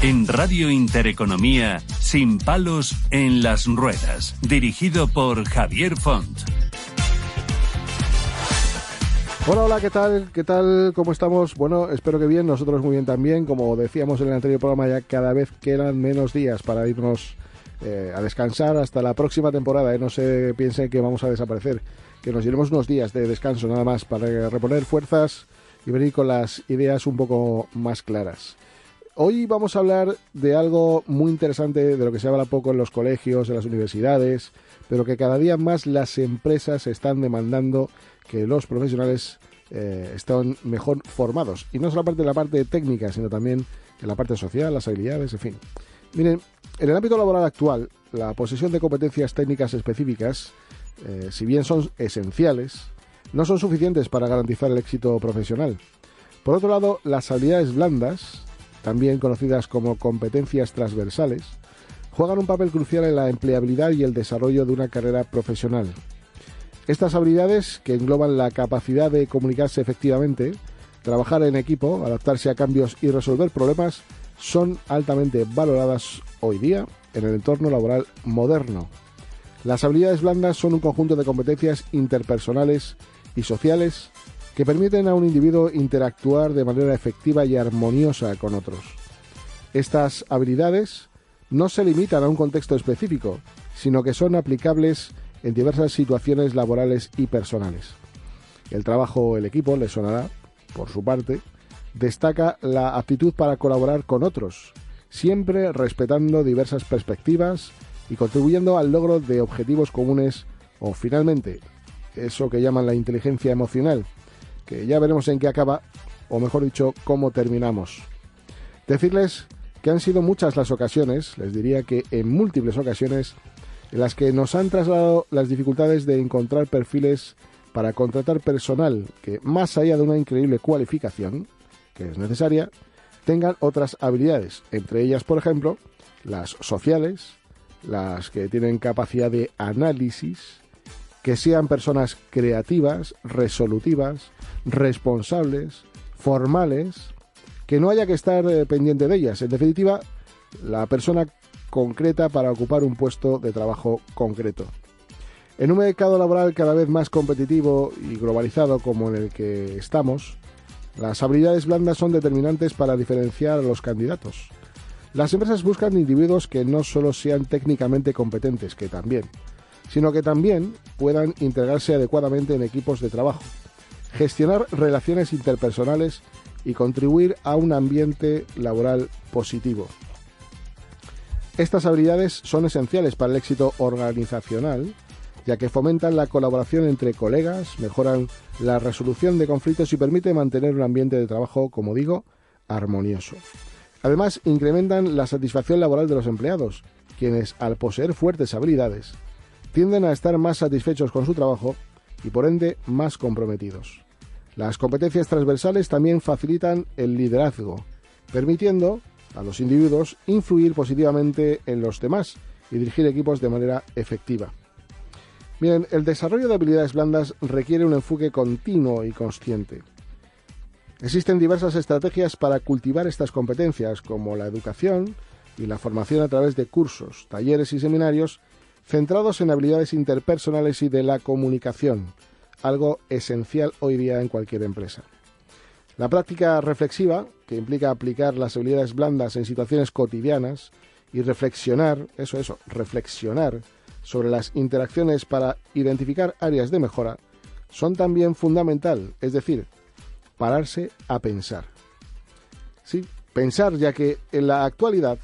En Radio Intereconomía, Sin palos en las ruedas. Dirigido por Javier Font. Hola, ¿qué tal? ¿Qué tal? ¿Cómo estamos? Bueno, espero que bien, nosotros muy bien también. Como decíamos en el anterior programa, ya cada vez quedan menos días para irnos a descansar hasta la próxima temporada. No se piensen que vamos a desaparecer, que nos iremos unos días de descanso nada más para reponer fuerzas y venir con las ideas un poco más claras. Hoy vamos a hablar de algo muy interesante, de lo que se habla poco en los colegios, en las universidades, pero que cada día más las empresas están demandando que los profesionales estén mejor formados. Y no solamente en la parte técnica, sino también en la parte social, las habilidades, en fin. Miren, en el ámbito laboral actual, la posesión de competencias técnicas específicas, si bien son esenciales, no son suficientes para garantizar el éxito profesional. Por otro lado, las habilidades blandas, también conocidas como competencias transversales, juegan un papel crucial en la empleabilidad y el desarrollo de una carrera profesional. Estas habilidades, que engloban la capacidad de comunicarse efectivamente, trabajar en equipo, adaptarse a cambios y resolver problemas, son altamente valoradas hoy día en el entorno laboral moderno. Las habilidades blandas son un conjunto de competencias interpersonales y sociales que permiten a un individuo interactuar de manera efectiva y armoniosa con otros. Estas habilidades no se limitan a un contexto específico, sino que son aplicables en diversas situaciones laborales y personales. El trabajo en equipo, le sonará, por su parte, destaca la aptitud para colaborar con otros, siempre respetando diversas perspectivas y contribuyendo al logro de objetivos comunes o, finalmente, eso que llaman la inteligencia emocional, que ya veremos en qué acaba, o mejor dicho, cómo terminamos. Decirles que han sido muchas las ocasiones, les diría que en múltiples ocasiones, en las que nos han trasladado las dificultades de encontrar perfiles para contratar personal que, más allá de una increíble cualificación, que es necesaria, tengan otras habilidades, entre ellas, por ejemplo, las sociales, las que tienen capacidad de análisis, que sean personas creativas, resolutivas, responsables, formales, que no haya que estar pendiente de ellas. En definitiva, la persona concreta para ocupar un puesto de trabajo concreto. En un mercado laboral cada vez más competitivo y globalizado como en el que estamos, las habilidades blandas son determinantes para diferenciar a los candidatos. Las empresas buscan individuos que no solo sean técnicamente competentes, que también, sino que también puedan integrarse adecuadamente en equipos de trabajo, gestionar relaciones interpersonales y contribuir a un ambiente laboral positivo. Estas habilidades son esenciales para el éxito organizacional, ya que fomentan la colaboración entre colegas, mejoran la resolución de conflictos y permiten mantener un ambiente de trabajo, como digo, armonioso. Además, incrementan la satisfacción laboral de los empleados, quienes, al poseer fuertes habilidades, tienden a estar más satisfechos con su trabajo y, por ende, más comprometidos. Las competencias transversales también facilitan el liderazgo, permitiendo a los individuos influir positivamente en los demás y dirigir equipos de manera efectiva. Miren, el desarrollo de habilidades blandas requiere un enfoque continuo y consciente. Existen diversas estrategias para cultivar estas competencias, como la educación y la formación a través de cursos, talleres y seminarios centrados en habilidades interpersonales y de la comunicación, algo esencial hoy día en cualquier empresa. La práctica reflexiva, que implica aplicar las habilidades blandas en situaciones cotidianas y reflexionar sobre las interacciones para identificar áreas de mejora, son también fundamental, es decir, pararse a pensar. Sí, pensar, ya que en la actualidad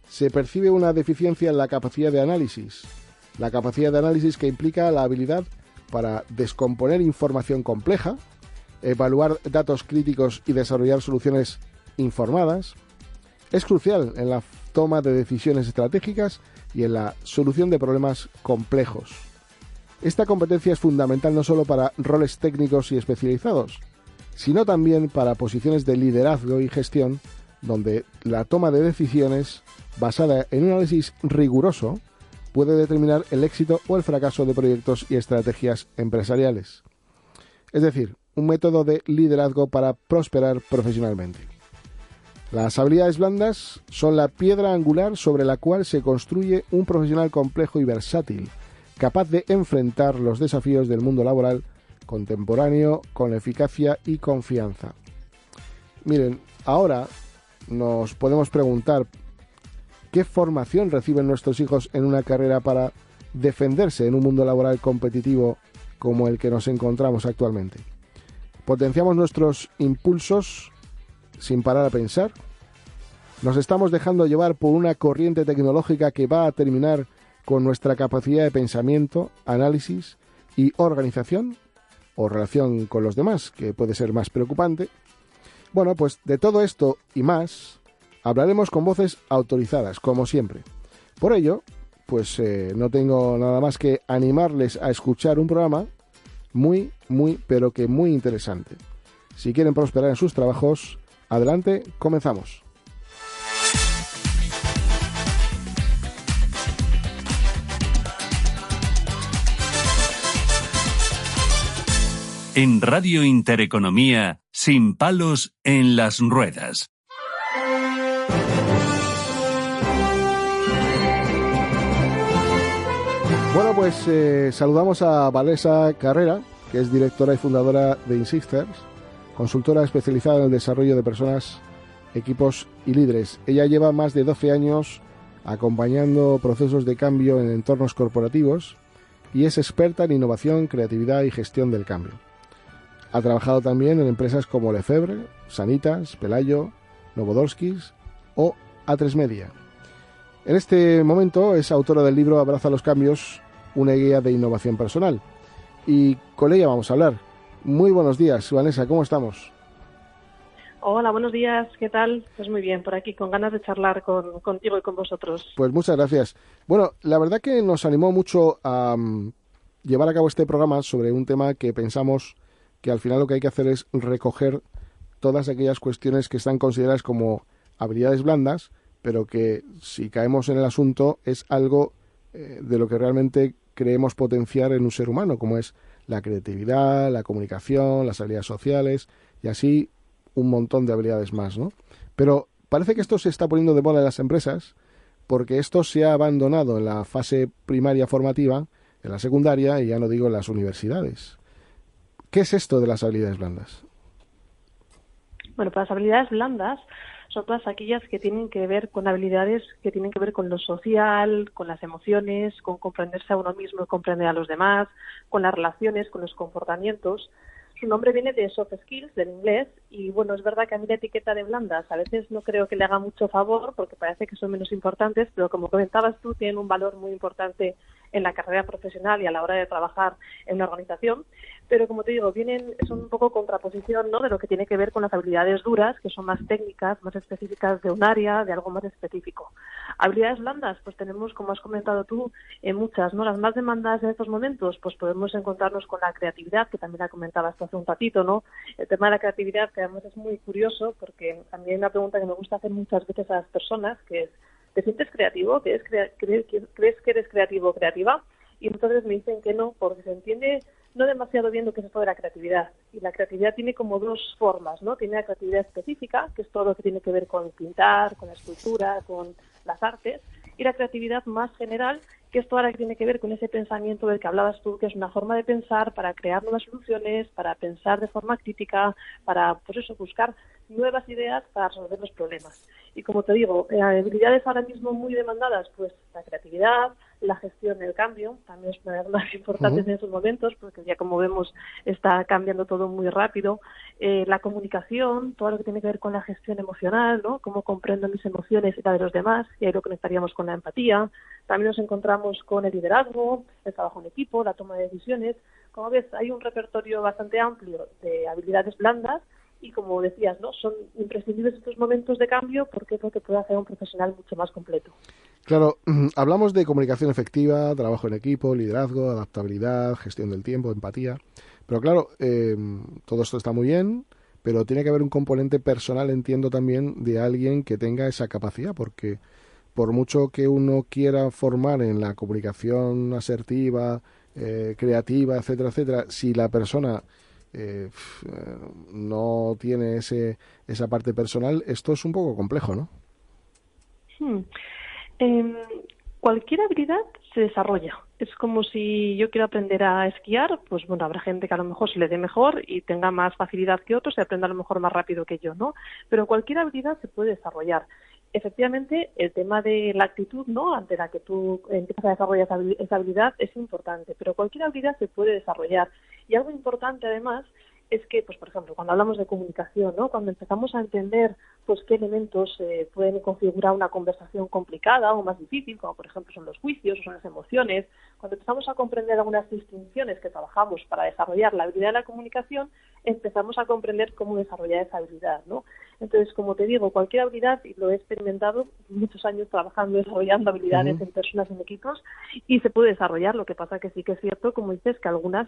se percibe una deficiencia en la capacidad de análisis que implica la habilidad para descomponer información compleja, evaluar datos críticos y desarrollar soluciones informadas. Es crucial en la toma de decisiones estratégicas y en la solución de problemas complejos. Esta competencia es fundamental no solo para roles técnicos y especializados, sino también para posiciones de liderazgo y gestión, donde la toma de decisiones basada en un análisis riguroso puede determinar el éxito o el fracaso de proyectos y estrategias empresariales. Es decir, un método de liderazgo para prosperar profesionalmente. Las habilidades blandas son la piedra angular sobre la cual se construye un profesional complejo y versátil, capaz de enfrentar los desafíos del mundo laboral contemporáneo con eficacia y confianza. Miren, ahora nos podemos preguntar ¿qué formación reciben nuestros hijos en una carrera para defenderse en un mundo laboral competitivo como el que nos encontramos actualmente? ¿Potenciamos nuestros impulsos sin parar a pensar? ¿Nos estamos dejando llevar por una corriente tecnológica que va a terminar con nuestra capacidad de pensamiento, análisis y organización? ¿O relación con los demás, que puede ser más preocupante? Bueno, pues de todo esto y más hablaremos con voces autorizadas, como siempre. Por ello, pues no tengo nada más que animarles a escuchar un programa muy, pero que muy interesante. Si quieren prosperar en sus trabajos, adelante, comenzamos. En Radio Intereconomía, sin palos en las ruedas. Bueno, pues saludamos a Vanessa Carrera, que es directora y fundadora de Insisters, consultora especializada en el desarrollo de personas, equipos y líderes. Ella lleva más de 12 años acompañando procesos de cambio en entornos corporativos y es experta en innovación, creatividad y gestión del cambio. Ha trabajado también en empresas como Lefebvre, Sanitas, Pelayo, Novodolskis o A3 Media. En este momento es autora del libro Abraza los cambios, una guía de innovación personal. Y con ella vamos a hablar. Muy buenos días, Vanessa, ¿cómo estamos? Hola, buenos días, ¿qué tal? Pues muy bien, por aquí, con ganas de charlar contigo y con vosotros. Pues muchas gracias. Bueno, la verdad que nos animó mucho a llevar a cabo este programa sobre un tema que pensamos que al final lo que hay que hacer es recoger todas aquellas cuestiones que están consideradas como habilidades blandas, pero que si caemos en el asunto es algo de lo que realmente creemos potenciar en un ser humano, como es la creatividad, la comunicación, las habilidades sociales y así un montón de habilidades más, ¿no? Pero parece que esto se está poniendo de moda en las empresas porque esto se ha abandonado en la fase primaria formativa, en la secundaria y ya no digo en las universidades. ¿Qué es esto de las habilidades blandas? Bueno, pues las habilidades blandas son todas aquellas que tienen que ver con habilidades que tienen que ver con lo social, con las emociones, con comprenderse a uno mismo y comprender a los demás, con las relaciones, con los comportamientos. Su nombre viene de soft skills, del inglés, y bueno, es verdad que a mí la etiqueta de blandas a veces no creo que le haga mucho favor porque parece que son menos importantes, pero como comentabas tú, tienen un valor muy importante en la carrera profesional y a la hora de trabajar en una organización. Pero como te digo, son un poco contraposición, ¿no?, de lo que tiene que ver con las habilidades duras, que son más técnicas, más específicas de un área, de algo más específico. Habilidades blandas, pues tenemos, como has comentado tú, muchas, ¿no? Las más demandadas en estos momentos, pues podemos encontrarnos con la creatividad, que también la comentabas tú hace un ratito, ¿no? El tema de la creatividad, que además es muy curioso, porque también hay una pregunta que me gusta hacer muchas veces a las personas, que es, ¿te sientes creativo? ¿Crees que eres creativo o creativa? Y entonces me dicen que no, porque se entiende no demasiado bien lo que es esto de la creatividad. Y la creatividad tiene como dos formas, ¿no? Tiene la creatividad específica, que es todo lo que tiene que ver con pintar, con la escultura, con las artes, y la creatividad más general, que es toda la que tiene que ver con ese pensamiento del que hablabas tú, que es una forma de pensar para crear nuevas soluciones, para pensar de forma crítica, para, pues eso, buscar nuevas ideas para resolver los problemas. Y como te digo, habilidades ahora mismo muy demandadas, pues la creatividad, la gestión del cambio, también es una de las más importantes en estos momentos, porque ya como vemos está cambiando todo muy rápido. La comunicación, todo lo que tiene que ver con la gestión emocional, ¿no? Cómo comprendo mis emociones y la de los demás, y ahí lo conectaríamos con la empatía. También nos encontramos con el liderazgo, el trabajo en equipo, la toma de decisiones. Como ves, hay un repertorio bastante amplio de habilidades blandas y, como decías, ¿no?, son imprescindibles estos momentos de cambio porque es lo que puede hacer a un profesional mucho más completo. Claro, hablamos de comunicación efectiva, trabajo en equipo, liderazgo, adaptabilidad, gestión del tiempo, empatía. Pero claro, todo esto está muy bien, pero tiene que haber un componente personal, entiendo también, de alguien que tenga esa capacidad, porque por mucho que uno quiera formar en la comunicación asertiva, creativa, etcétera, etcétera, si la persona no tiene esa parte personal, esto es un poco complejo, ¿no? Cualquier habilidad se desarrolla. Es como si yo quiero aprender a esquiar, pues bueno, habrá gente que a lo mejor se le dé mejor y tenga más facilidad que otros y aprenda a lo mejor más rápido que yo, ¿no? Pero cualquier habilidad se puede desarrollar. Efectivamente, el tema de la actitud, ¿no?, ante la que tú empiezas a desarrollar esa habilidad es importante, pero cualquier habilidad se puede desarrollar. Y algo importante, además, es que, pues por ejemplo, cuando hablamos de comunicación, ¿no?, cuando empezamos a entender pues qué elementos pueden configurar una conversación complicada o más difícil, como por ejemplo son los juicios o son las emociones, cuando empezamos a comprender algunas distinciones que trabajamos para desarrollar la habilidad de la comunicación, empezamos a comprender cómo desarrollar esa habilidad, ¿no? Entonces, como te digo, cualquier habilidad, y lo he experimentado muchos años trabajando, desarrollando habilidades en personas, en equipos, y se puede desarrollar. Lo que pasa que sí que es cierto, como dices, que algunas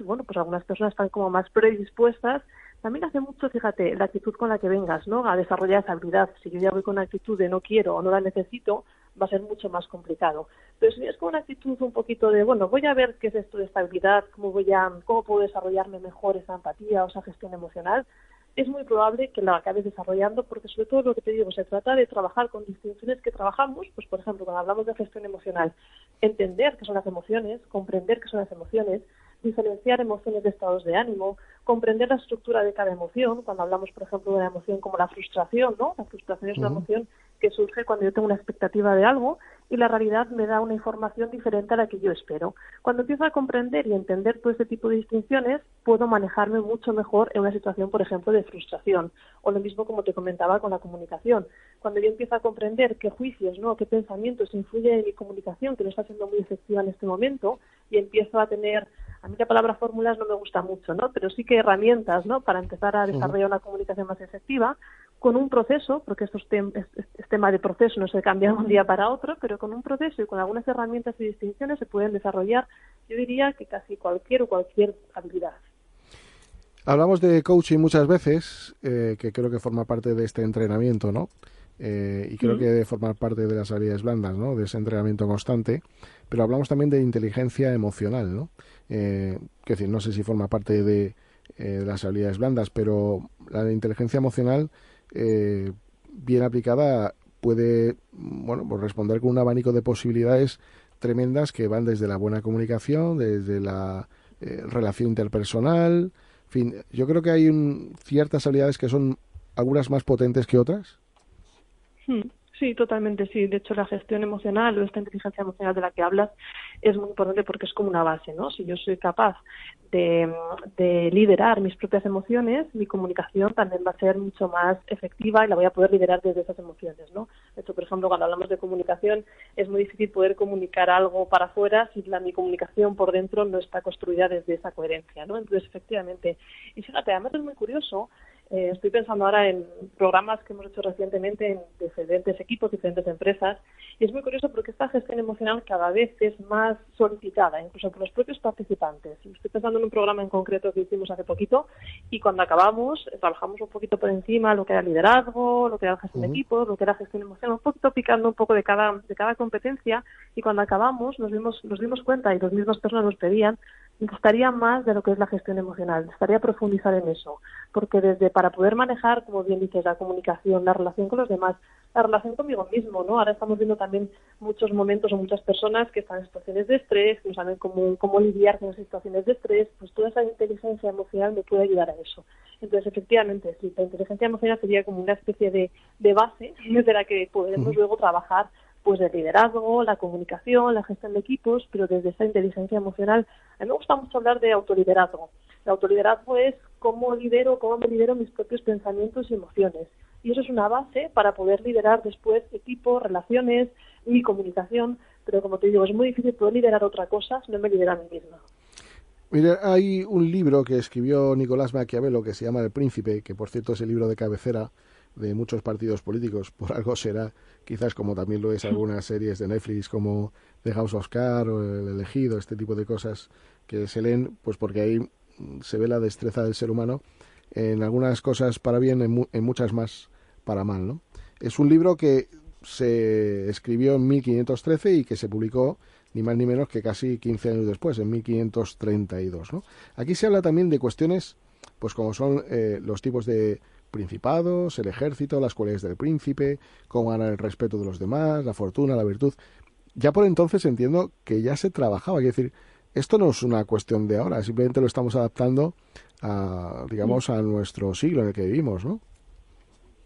personas están como más predispuestas. También hace mucho, fíjate, la actitud con la que vengas, ¿no?, a desarrollar esa habilidad. Si yo ya voy con una actitud de no quiero o no la necesito, va a ser mucho más complicado. Pero si es con una actitud un poquito de, bueno, voy a ver qué es esto de esta habilidad, cómo puedo desarrollarme mejor esa empatía o esa gestión emocional, es muy probable que la acabes desarrollando, porque sobre todo lo que te digo, se trata de trabajar con distinciones que trabajamos, pues por ejemplo, cuando hablamos de gestión emocional, entender qué son las emociones, comprender qué son las emociones, diferenciar emociones de estados de ánimo, comprender la estructura de cada emoción. Cuando hablamos, por ejemplo, de una emoción como la frustración, ¿no? La frustración es una emoción que surge cuando yo tengo una expectativa de algo y la realidad me da una información diferente a la que yo espero. Cuando empiezo a comprender y entender todo este tipo de distinciones, puedo manejarme mucho mejor en una situación, por ejemplo, de frustración. O lo mismo, como te comentaba, con la comunicación. Cuando yo empiezo a comprender qué juicios, ¿no?, qué pensamientos influyen en mi comunicación, que no está siendo muy efectiva en este momento, y empiezo a tener, a mí la palabra fórmulas no me gusta mucho, ¿no?, pero sí que herramientas, ¿no?, para empezar a desarrollar una comunicación más efectiva, con un proceso, porque esto es tema de proceso, no se cambia de un día para otro, pero con un proceso y con algunas herramientas y distinciones se pueden desarrollar, yo diría que casi cualquier habilidad. Hablamos de coaching muchas veces, que creo que forma parte de este entrenamiento, ¿no? Y creo que debe formar parte de las habilidades blandas, ¿no?, de ese entrenamiento constante, pero hablamos también de inteligencia emocional, ¿no? Es decir, no sé si forma parte de las habilidades blandas, pero la inteligencia emocional, bien aplicada, puede, bueno, pues responder con un abanico de posibilidades tremendas que van desde la buena comunicación, desde la relación interpersonal. En fin, yo creo que hay ciertas habilidades que son algunas más potentes que otras. Sí, totalmente, sí. De hecho, la gestión emocional o esta inteligencia emocional de la que hablas es muy importante porque es como una base, ¿no? Si yo soy capaz de liderar mis propias emociones, mi comunicación también va a ser mucho más efectiva y la voy a poder liderar desde esas emociones, ¿no? De hecho, por ejemplo, cuando hablamos de comunicación, es muy difícil poder comunicar algo para afuera si mi comunicación por dentro no está construida desde esa coherencia, ¿no? Entonces, efectivamente. Y fíjate, además es muy curioso. Estoy pensando ahora en programas que hemos hecho recientemente en diferentes equipos, diferentes empresas, y es muy curioso porque esta gestión emocional cada vez es más solicitada, incluso por los propios participantes. Estoy pensando en un programa en concreto que hicimos hace poquito, y cuando acabamos trabajamos un poquito por encima lo que era liderazgo, lo que era gestión de equipos, lo que era gestión emocional, un poquito picando un poco de cada competencia, y cuando acabamos nos dimos cuenta, y las mismas personas nos pedían, necesitaría más de lo que es la gestión emocional, necesitaría profundizar en eso, porque para poder manejar, como bien dices, la comunicación, la relación con los demás, la relación conmigo mismo, ¿no? Ahora estamos viendo también muchos momentos o muchas personas que están en situaciones de estrés, que no saben cómo lidiar con esas situaciones de estrés, pues toda esa inteligencia emocional me puede ayudar a eso. Entonces, efectivamente, sí, la inteligencia emocional sería como una especie de base desde la que podemos luego trabajar pues el liderazgo, la comunicación, la gestión de equipos, pero desde esa inteligencia emocional. A mí me gusta mucho hablar de autoliderazgo. El autoliderazgo es cómo me lidero mis propios pensamientos y emociones. Y eso es una base para poder liderar después equipos, relaciones, mi comunicación, pero como te digo, es muy difícil poder liderar otra cosa si no me lidero a mí misma. Mira, hay un libro que escribió Nicolás Maquiavelo que se llama El Príncipe, que por cierto es el libro de cabecera de muchos partidos políticos, por algo será, quizás como también lo es algunas series de Netflix como The House of Cards o El Elegido, este tipo de cosas que se leen, pues porque ahí se ve la destreza del ser humano en algunas cosas para bien, en muchas más para mal, ¿no? Es un libro que se escribió en 1513 y que se publicó ni más ni menos que casi 15 años después, en 1532, ¿no? Aquí se habla también de cuestiones pues como son los tipos de principados, el ejército, las cualidades del príncipe, cómo ganar el respeto de los demás, la fortuna, la virtud. Ya por entonces entiendo que ya se trabajaba, es decir, esto no es una cuestión de ahora, simplemente lo estamos adaptando a, digamos, a nuestro siglo en el que vivimos, ¿no?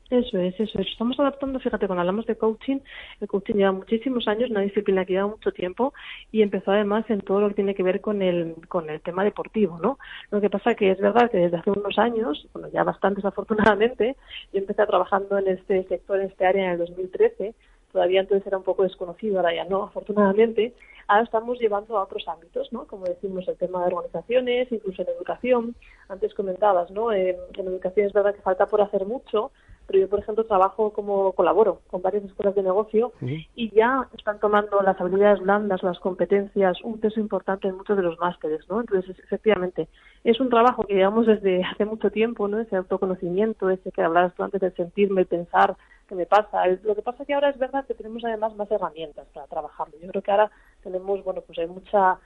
Eso es. Estamos adaptando, fíjate, cuando hablamos de coaching, el coaching lleva muchísimos años, una disciplina que lleva mucho tiempo y empezó además en todo lo que tiene que ver con el tema deportivo, ¿no? Lo que pasa que es verdad que desde hace unos años, bueno, ya bastantes afortunadamente, yo empecé trabajando en este sector, en este área en el 2013, todavía entonces era un poco desconocido, ahora ya no, afortunadamente. Ahora estamos llevando a otros ámbitos, ¿no? Como decimos, el tema de organizaciones, incluso en educación. Antes comentabas, ¿no? En educación es verdad que falta por hacer mucho, pero yo, por ejemplo, colaboro con varias escuelas de negocio y ya están tomando las habilidades blandas, las competencias, un peso importante en muchos de los másteres, ¿no? Entonces, efectivamente, es un trabajo que llevamos desde hace mucho tiempo, ¿no? Ese autoconocimiento, ese que hablabas tú antes del sentirme, el pensar qué me pasa. Lo que pasa es que ahora es verdad que tenemos además más herramientas para trabajarlo. Yo creo que ahora tenemos, bueno, pues hay mucha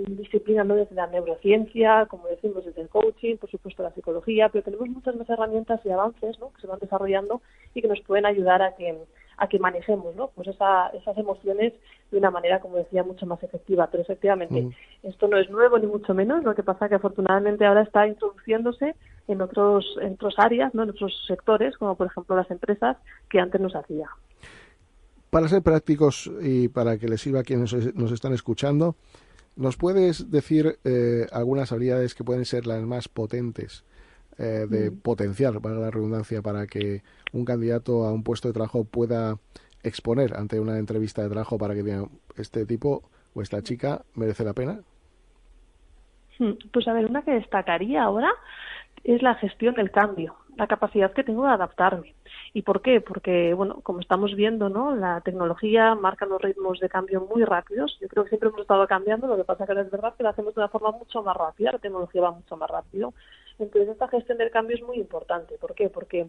disciplina, ¿no? Desde la neurociencia, como decimos, desde el coaching, por supuesto la psicología, pero tenemos muchas más herramientas y avances, ¿no? Que se van desarrollando y que nos pueden ayudar a que manejemos, ¿no? Pues esas emociones de una manera, como decía, mucho más efectiva. Pero efectivamente, esto no es nuevo ni mucho menos. Lo que pasa es que afortunadamente ahora está introduciéndose en otros áreas, ¿no? En otros sectores, como por ejemplo las empresas, que antes no se hacía. Para ser prácticos y para que les sirva a quienes nos están escuchando, ¿nos puedes decir algunas habilidades que pueden ser las más potentes de potenciar, para la redundancia, para que un candidato a un puesto de trabajo pueda exponer ante una entrevista de trabajo para que digan, este tipo o esta chica merece la pena? Pues a ver, una que destacaría ahora es la gestión del cambio, la capacidad que tengo de adaptarme. ¿Y por qué? Porque, bueno, como estamos viendo, ¿no? La tecnología marca los ritmos de cambio muy rápidos. Yo creo que siempre hemos estado cambiando, lo que pasa que ahora es verdad que lo hacemos de una forma mucho más rápida, la tecnología va mucho más rápido. Entonces, esta gestión del cambio es muy importante. ¿Por qué? Porque,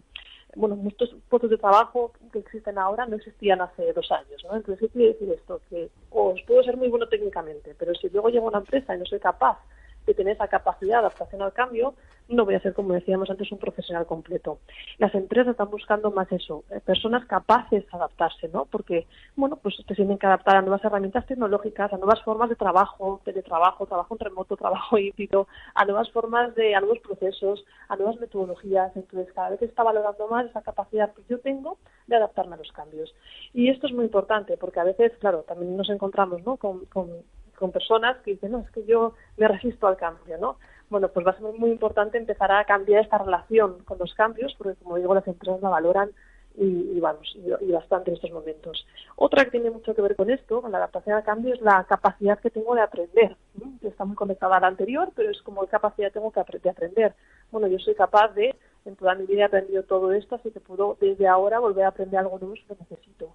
bueno, muchos puestos de trabajo que existen ahora no existían hace 2 años, ¿no? Entonces, ¿qué quiere decir esto? Que os puedo ser muy bueno técnicamente, pero si luego llego a una empresa y no soy capaz de tener esa capacidad de adaptación al cambio, no voy a ser, como decíamos antes, un profesional completo. Las empresas están buscando más eso, personas capaces de adaptarse, ¿no? Porque, bueno, pues se tienen que adaptar a nuevas herramientas tecnológicas, a nuevas formas de trabajo, teletrabajo, trabajo en remoto, trabajo híbrido, a nuevas formas a nuevos procesos, a nuevas metodologías. Entonces, cada vez se está valorando más esa capacidad que yo tengo de adaptarme a los cambios. Y esto es muy importante, porque a veces, claro, también nos encontramos, ¿no? con personas que dicen, no, es que yo me resisto al cambio, ¿no? Bueno, pues va a ser muy importante empezar a cambiar esta relación con los cambios, porque, como digo, las empresas la valoran y bastante en estos momentos. Otra que tiene mucho que ver con esto, con la adaptación al cambio, es la capacidad que tengo de aprender, ¿no? Que está muy conectada a la anterior, pero es como capacidad tengo de aprender. Bueno, yo soy capaz de, en toda mi vida he aprendido todo esto, así que puedo desde ahora volver a aprender algo nuevo si lo necesito.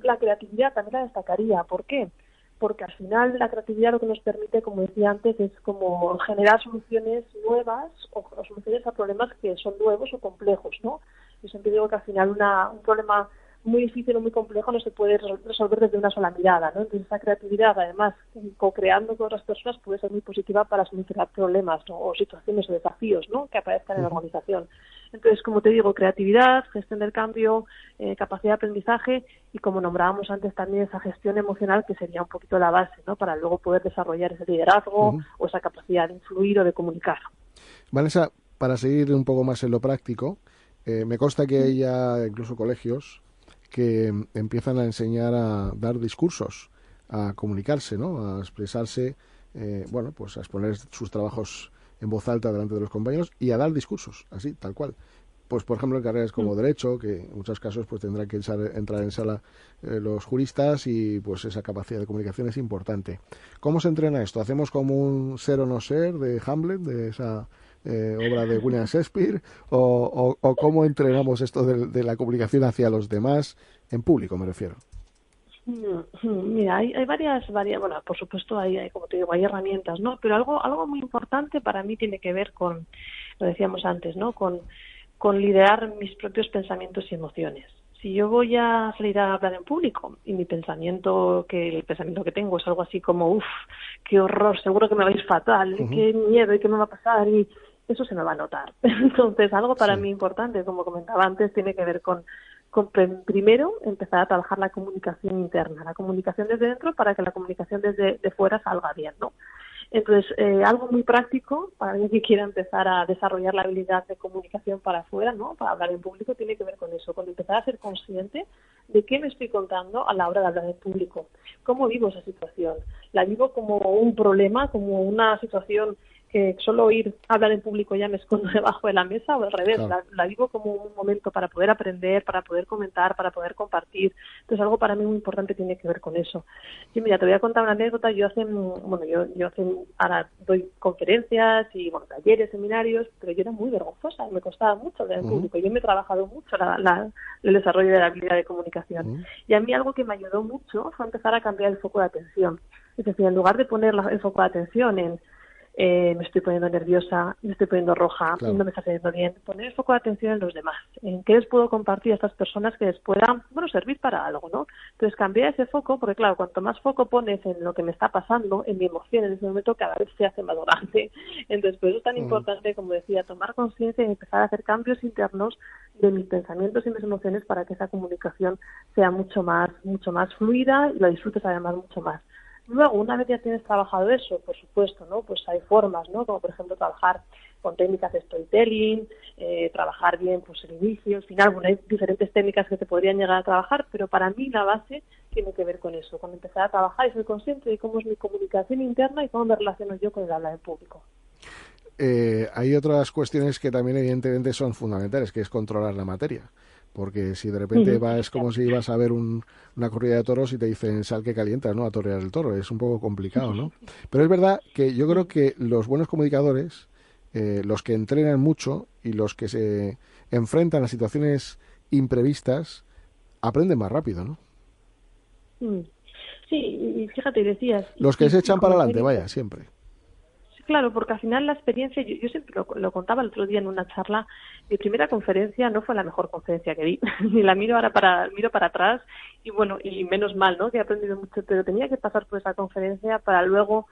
La creatividad también la destacaría. ¿Por qué? Porque al final la creatividad lo que nos permite, como decía antes, es como generar soluciones nuevas o soluciones a problemas que son nuevos o complejos, ¿no? Yo siempre digo que al final un problema muy difícil o muy complejo no se puede resolver desde una sola mirada, ¿no? Entonces esa creatividad, además, co-creando con otras personas, puede ser muy positiva para solucionar problemas, ¿no? O situaciones o desafíos, ¿no? Que aparezcan en la organización. Entonces, como te digo, creatividad, gestión del cambio, capacidad de aprendizaje y, como nombrábamos antes, también esa gestión emocional, que sería un poquito la base, ¿no? Para luego poder desarrollar ese liderazgo o esa capacidad de influir o de comunicar. Vanessa, para seguir un poco más en lo práctico, me consta que hay ya incluso colegios que empiezan a enseñar a dar discursos, a comunicarse, ¿no? A expresarse, bueno, pues a exponer sus trabajos en voz alta delante de los compañeros y a dar discursos, así, tal cual. Pues, por ejemplo, en carreras como Derecho, que en muchos casos pues tendrán que entrar en sala los juristas y pues esa capacidad de comunicación es importante. ¿Cómo se entrena esto? ¿Hacemos como un ser o no ser de Hamlet, de esa obra de William Shakespeare? ¿O cómo entrenamos esto de la comunicación hacia los demás, en público me refiero? Mira, hay varias, bueno, por supuesto hay, como te digo, hay herramientas, ¿no? Pero algo muy importante para mí tiene que ver con, lo decíamos antes, ¿no? Con liderar mis propios pensamientos y emociones. si yo voy a salir a hablar en público y el pensamiento que tengo es algo así como, qué horror, seguro que me vais fatal, qué miedo y qué me va a pasar, y eso se me va a notar. Entonces, algo para mí importante, como comentaba antes, tiene que ver con primero empezar a trabajar la comunicación interna, la comunicación desde dentro para que la comunicación desde de fuera salga bien, ¿no? Entonces, algo muy práctico para alguien que quiera empezar a desarrollar la habilidad de comunicación para afuera, ¿no? Para hablar en público, tiene que ver con eso, con empezar a ser consciente de qué me estoy contando a la hora de hablar en público. ¿Cómo vivo esa situación? ¿La vivo como un problema, como una situación que solo oír hablar en público ya me escondo debajo de la mesa, o al revés? Claro. La vivo como un momento para poder aprender, para poder comentar, para poder compartir? Entonces, algo para mí muy importante tiene que ver con eso. Y mira, te voy a contar una anécdota. Yo ahora doy conferencias y talleres, seminarios, pero yo era muy vergonzosa y me costaba mucho hablar en público. Yo me he trabajado mucho el desarrollo de la habilidad de comunicación. Y a mí algo que me ayudó mucho fue empezar a cambiar el foco de atención. Es decir, en lugar de poner el foco de atención en me estoy poniendo nerviosa, me estoy poniendo roja, claro, no me está saliendo bien, poner el foco de atención en los demás, en qué les puedo compartir a estas personas que les pueda, servir para algo, ¿no? Entonces, cambiar ese foco, porque claro, cuanto más foco pones en lo que me está pasando, en mi emoción en ese momento, cada vez se hace más grande. Entonces, por eso es tan importante, como decía, tomar conciencia y empezar a hacer cambios internos de mis pensamientos y mis emociones para que esa comunicación sea mucho más fluida y lo disfrutes además mucho más. Luego, una vez ya tienes trabajado eso, por supuesto, ¿no? Pues hay formas, ¿no? Como por ejemplo trabajar con técnicas de storytelling, trabajar bien pues el inicio, el final. Bueno, hay diferentes técnicas que te podrían llegar a trabajar, pero para mí la base tiene que ver con eso, con empezar a trabajar y ser consciente de cómo es mi comunicación interna y cómo me relaciono yo con el habla en público. Hay otras cuestiones que también evidentemente son fundamentales, que es controlar la materia. Porque si de repente es como si vas a ver una corrida de toros y te dicen sal que calientas, ¿no? A torear el toro. Es un poco complicado, ¿no? Pero es verdad que yo creo que los buenos comunicadores, los que entrenan mucho y los que se enfrentan a situaciones imprevistas, aprenden más rápido, ¿no? Sí, y fíjate, decías... Los que se echan para adelante, vaya, siempre. Claro, porque al final la experiencia, yo siempre lo contaba el otro día en una charla, mi primera conferencia no fue la mejor conferencia que di, ni la miro para atrás, y menos mal, ¿no? Que he aprendido mucho, pero tenía que pasar por esa conferencia para luego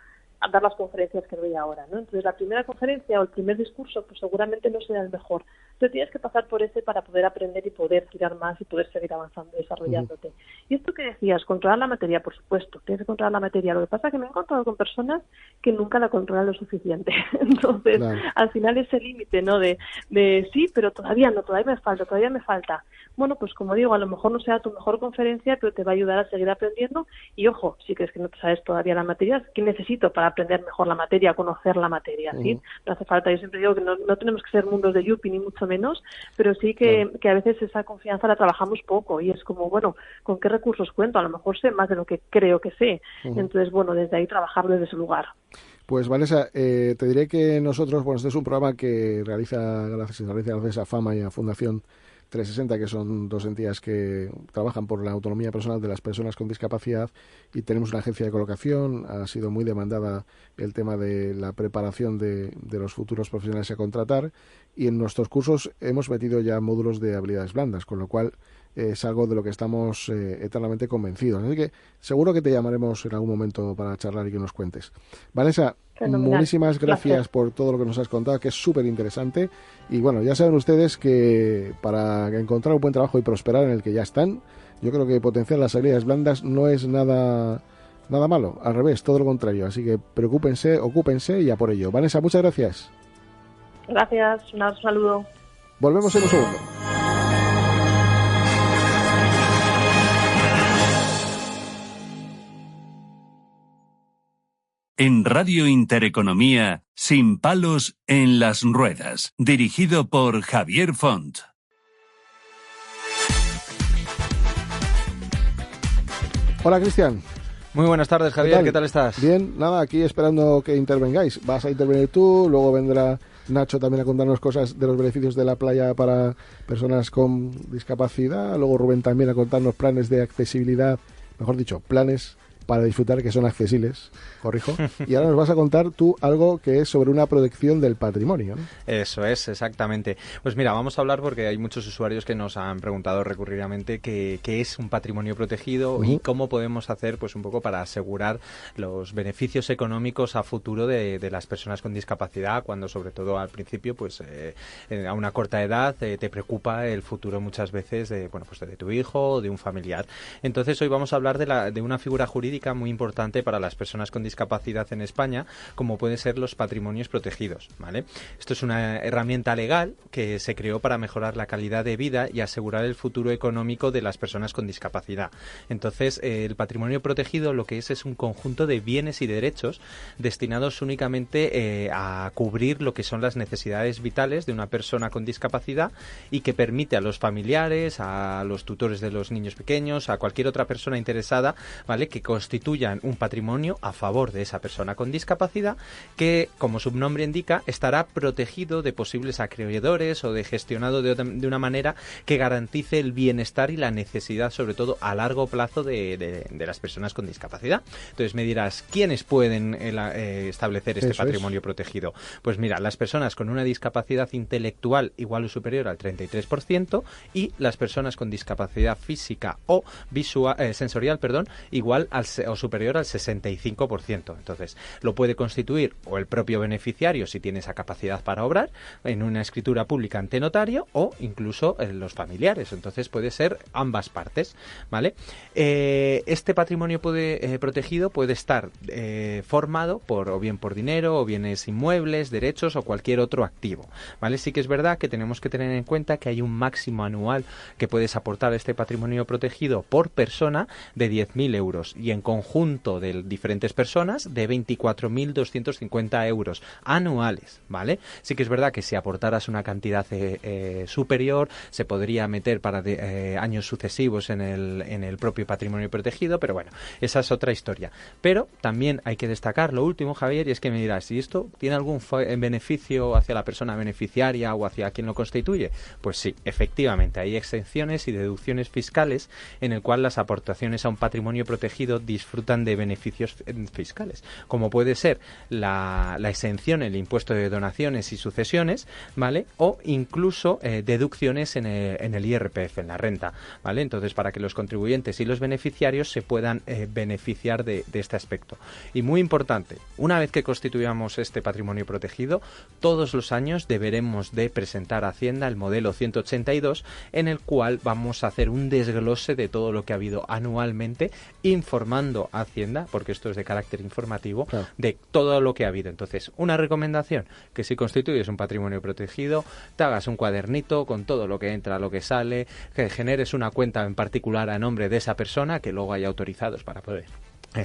dar las conferencias que doy ahora, ¿no? Entonces, la primera conferencia o el primer discurso, pues seguramente no será el mejor. Entonces, tienes que pasar por ese para poder aprender y poder tirar más y poder seguir avanzando, desarrollándote. Y esto que decías, controlar la materia, por supuesto, tienes que controlar la materia. Lo que pasa es que me he encontrado con personas que nunca la controlan lo suficiente. Entonces, claro, al final ese límite, ¿no? De sí, pero todavía me falta. Bueno, pues como digo, a lo mejor no sea tu mejor conferencia, pero te va a ayudar a seguir aprendiendo. Y ojo, si crees que no te sabes todavía la materia, ¿qué necesito para aprender mejor la materia, conocer la materia? ¿Sí? No hace falta, yo siempre digo que no tenemos que ser mundos de Yuppie, ni mucho menos, pero sí que a veces esa confianza la trabajamos poco y es como, ¿con qué recursos cuento? A lo mejor sé más de lo que creo que sé. Entonces, desde ahí trabajar desde ese lugar. Pues Vanessa, te diré que nosotros, este es un programa que realiza gracias a Fama y a Fundación 360, que son dos entidades que trabajan por la autonomía personal de las personas con discapacidad, y tenemos una agencia de colocación. Ha sido muy demandada el tema de la preparación de los futuros profesionales a contratar, y en nuestros cursos hemos metido ya módulos de habilidades blandas, con lo cual es algo de lo que estamos eternamente convencidos. Así que seguro que te llamaremos en algún momento para charlar y que nos cuentes. Vanessa, muchísimas gracias por todo lo que nos has contado, que es súper interesante. Y ya saben ustedes que para encontrar un buen trabajo y prosperar en el que ya están, yo creo que potenciar las habilidades blandas no es nada malo, al revés, todo lo contrario. Así que preocúpense, ocúpense y a por ello. Vanessa, muchas gracias. Gracias, un saludo. Volvemos en un segundo. En Radio Intereconomía, Sin palos en las ruedas, dirigido por Javier Font. Hola, Cristian. Muy buenas tardes, Javier. ¿Qué tal estás? Bien, nada, aquí esperando que intervengáis. Vas a intervenir tú, luego vendrá Nacho también a contarnos cosas de los beneficios de la playa para personas con discapacidad, luego Rubén también a contarnos planes de accesibilidad, mejor dicho, planes para disfrutar, que son accesibles, corrijo. Y ahora nos vas a contar tú algo que es sobre una protección del patrimonio, ¿no? Eso es, exactamente. Pues mira, vamos a hablar porque hay muchos usuarios que nos han preguntado recurridamente qué es un patrimonio protegido y cómo podemos hacer pues un poco para asegurar los beneficios económicos a futuro de las personas con discapacidad, cuando sobre todo al principio pues a una corta edad te preocupa el futuro muchas veces de tu hijo o de un familiar. Entonces hoy vamos a hablar de una figura jurídica muy importante para las personas con discapacidad en España, como pueden ser los patrimonios protegidos, ¿vale? Esto es una herramienta legal que se creó para mejorar la calidad de vida y asegurar el futuro económico de las personas con discapacidad. Entonces, el patrimonio protegido lo que es un conjunto de bienes y derechos destinados únicamente a cubrir lo que son las necesidades vitales de una persona con discapacidad y que permite a los familiares, a los tutores de los niños pequeños, a cualquier otra persona interesada, ¿vale?, que constituyan un patrimonio a favor de esa persona con discapacidad que, como su nombre indica, estará protegido de posibles acreedores o de gestionado de una manera que garantice el bienestar y la necesidad, sobre todo a largo plazo, de las personas con discapacidad. Entonces me dirás, ¿quiénes pueden establecer este patrimonio protegido? Pues mira, las personas con una discapacidad intelectual igual o superior al 33% y las personas con discapacidad física o sensorial, igual o superior al 65%. Entonces, lo puede constituir o el propio beneficiario si tiene esa capacidad para obrar en una escritura pública ante notario o incluso los familiares. Entonces, puede ser ambas partes, ¿vale? Este patrimonio protegido puede estar formado o bien por dinero o bienes inmuebles, derechos o cualquier otro activo, ¿vale? Sí que es verdad que tenemos que tener en cuenta que hay un máximo anual que puedes aportar a este patrimonio protegido por persona de 10.000 euros y en conjunto de diferentes personas de 24.250 euros anuales, ¿vale? Sí que es verdad que si aportaras una cantidad superior se podría meter para años sucesivos en el propio patrimonio protegido, pero bueno, esa es otra historia. Pero también hay que destacar lo último, Javier, y es que me dirás, ¿si esto tiene algún beneficio hacia la persona beneficiaria o hacia quien lo constituye? Pues sí, efectivamente, hay exenciones y deducciones fiscales en el cual las aportaciones a un patrimonio protegido disfrutan de beneficios fiscales, como puede ser la exención en el impuesto de donaciones y sucesiones, ¿vale? O incluso deducciones en el IRPF, en la renta, ¿vale? Entonces, para que los contribuyentes y los beneficiarios se puedan beneficiar de este aspecto. Y muy importante, una vez que constituyamos este patrimonio protegido, todos los años deberemos de presentar a Hacienda el modelo 182, en el cual vamos a hacer un desglose de todo lo que ha habido anualmente, informando a Hacienda, porque esto es de carácter informativo, claro, de todo lo que ha habido. Entonces, una recomendación, que si constituyes un patrimonio protegido, te hagas un cuadernito con todo lo que entra, lo que sale, que generes una cuenta en particular a nombre de esa persona, que luego hay autorizados para poder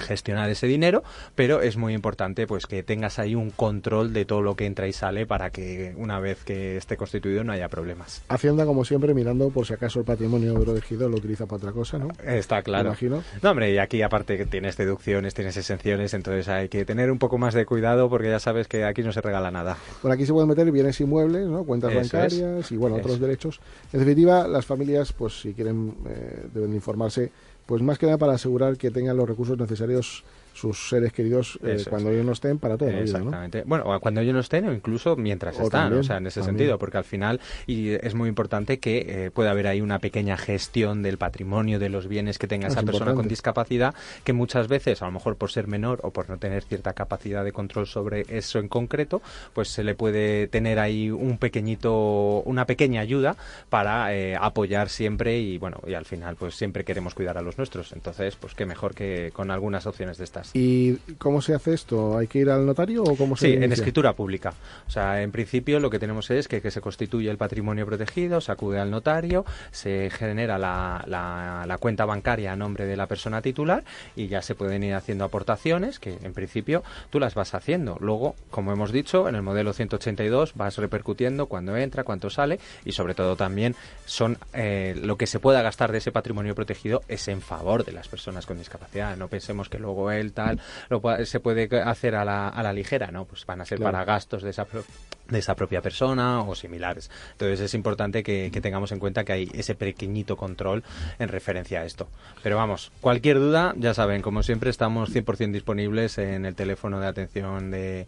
gestionar ese dinero, pero es muy importante pues que tengas ahí un control de todo lo que entra y sale para que una vez que esté constituido no haya problemas. Hacienda, como siempre, mirando por si acaso el patrimonio protegido lo utiliza para otra cosa, ¿no? Está claro. Me imagino. No, hombre, y aquí aparte que tienes deducciones, tienes exenciones, entonces hay que tener un poco más de cuidado porque ya sabes que aquí no se regala nada. Por aquí se pueden meter bienes inmuebles, ¿no? Cuentas bancarias y bueno, otros derechos. En definitiva, las familias, pues si quieren, deben informarse, pues más que nada para asegurar que tengan los recursos necesarios sus seres queridos cuando ellos no estén para toda la vida, ¿no? Exactamente. Bueno, o cuando ellos no estén o incluso mientras están, también, o sea, en ese sentido, porque al final y es muy importante que pueda haber ahí una pequeña gestión del patrimonio, de los bienes que tenga esa persona con discapacidad, que muchas veces, a lo mejor por ser menor o por no tener cierta capacidad de control sobre eso en concreto, pues se le puede tener ahí una pequeña ayuda para apoyar siempre y bueno, y al final pues siempre queremos cuidar a los nuestros, entonces pues qué mejor que con algunas opciones de estas. ¿Y cómo se hace esto? ¿Hay que ir al notario o cómo se inicia? En escritura pública. O sea, en principio lo que tenemos es que se constituye el patrimonio protegido, se acude al notario, se genera la cuenta bancaria a nombre de la persona titular y ya se pueden ir haciendo aportaciones que en principio tú las vas haciendo. Luego, como hemos dicho, en el modelo 182 vas repercutiendo cuándo entra, cuánto sale y sobre todo también son lo que se pueda gastar de ese patrimonio protegido es en favor de las personas con discapacidad. No pensemos que luego se puede hacer a la ligera, ¿no? Pues van a ser para gastos de esa de esa propia persona o similares. Entonces es importante que tengamos en cuenta que hay ese pequeñito control en referencia a esto. Pero vamos, cualquier duda, ya saben, como siempre estamos 100% disponibles en el teléfono de atención de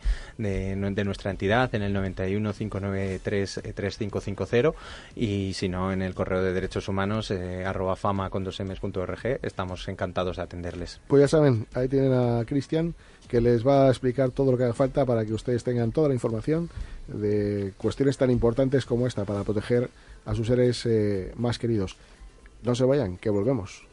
nuestra entidad, en el 91 593 3550, y si no, en el correo de derechos humanos @fama.org. Estamos encantados de atenderles. Pues ya saben, ahí tienen a Cristian, que les va a explicar todo lo que haga falta para que ustedes tengan toda la información de cuestiones tan importantes como esta para proteger a sus seres más queridos. No se vayan, que volvemos.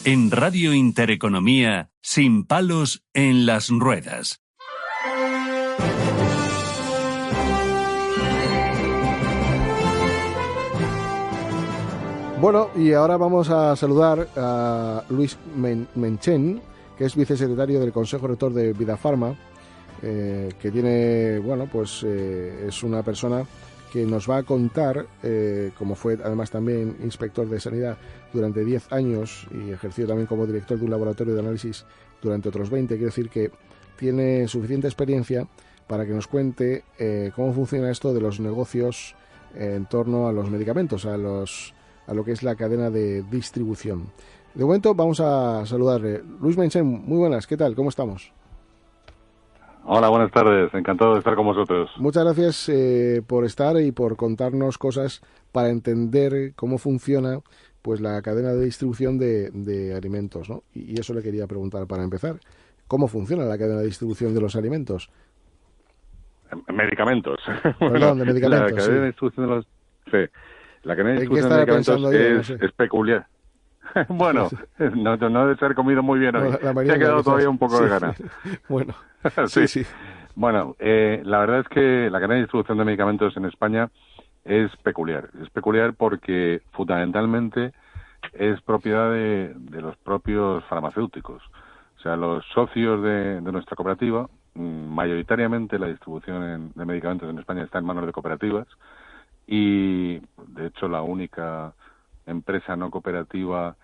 En Radio Intereconomía, Sin palos en las ruedas. Bueno, y ahora vamos a saludar a Luis Menchen, que es vicesecretario del Consejo Rector de Vidafarma, que tiene, bueno, pues es una persona que nos va a contar, como fue además también inspector de sanidad durante 10 años y ejerció también como director de un laboratorio de análisis durante otros 20, quiero decir que tiene suficiente experiencia para que nos cuente cómo funciona esto de los negocios en torno a los medicamentos, a lo que es la cadena de distribución. De momento vamos a saludarle. Luis Menchen, muy buenas, ¿qué tal? ¿Cómo estamos? Hola, buenas tardes, encantado de estar con vosotros. Muchas gracias por estar y por contarnos cosas para entender cómo funciona pues la cadena de distribución de alimentos, ¿no? Y eso le quería preguntar para empezar. ¿Cómo funciona la cadena de distribución de los alimentos? Medicamentos. Perdón, de medicamentos, la cadena de distribución de los... Sí. La cadena de distribución de medicamentos es peculiar. Bueno, no debe ser comido muy bien hoy. Se ha quedado todavía un poco de ganas. Bueno, sí. Bueno, la verdad es que la cadena de distribución de medicamentos en España es peculiar. Es peculiar porque fundamentalmente es propiedad de los propios farmacéuticos. O sea, los socios de nuestra cooperativa, mayoritariamente la distribución de medicamentos en España está en manos de cooperativas. Y, de hecho, la única empresa no cooperativa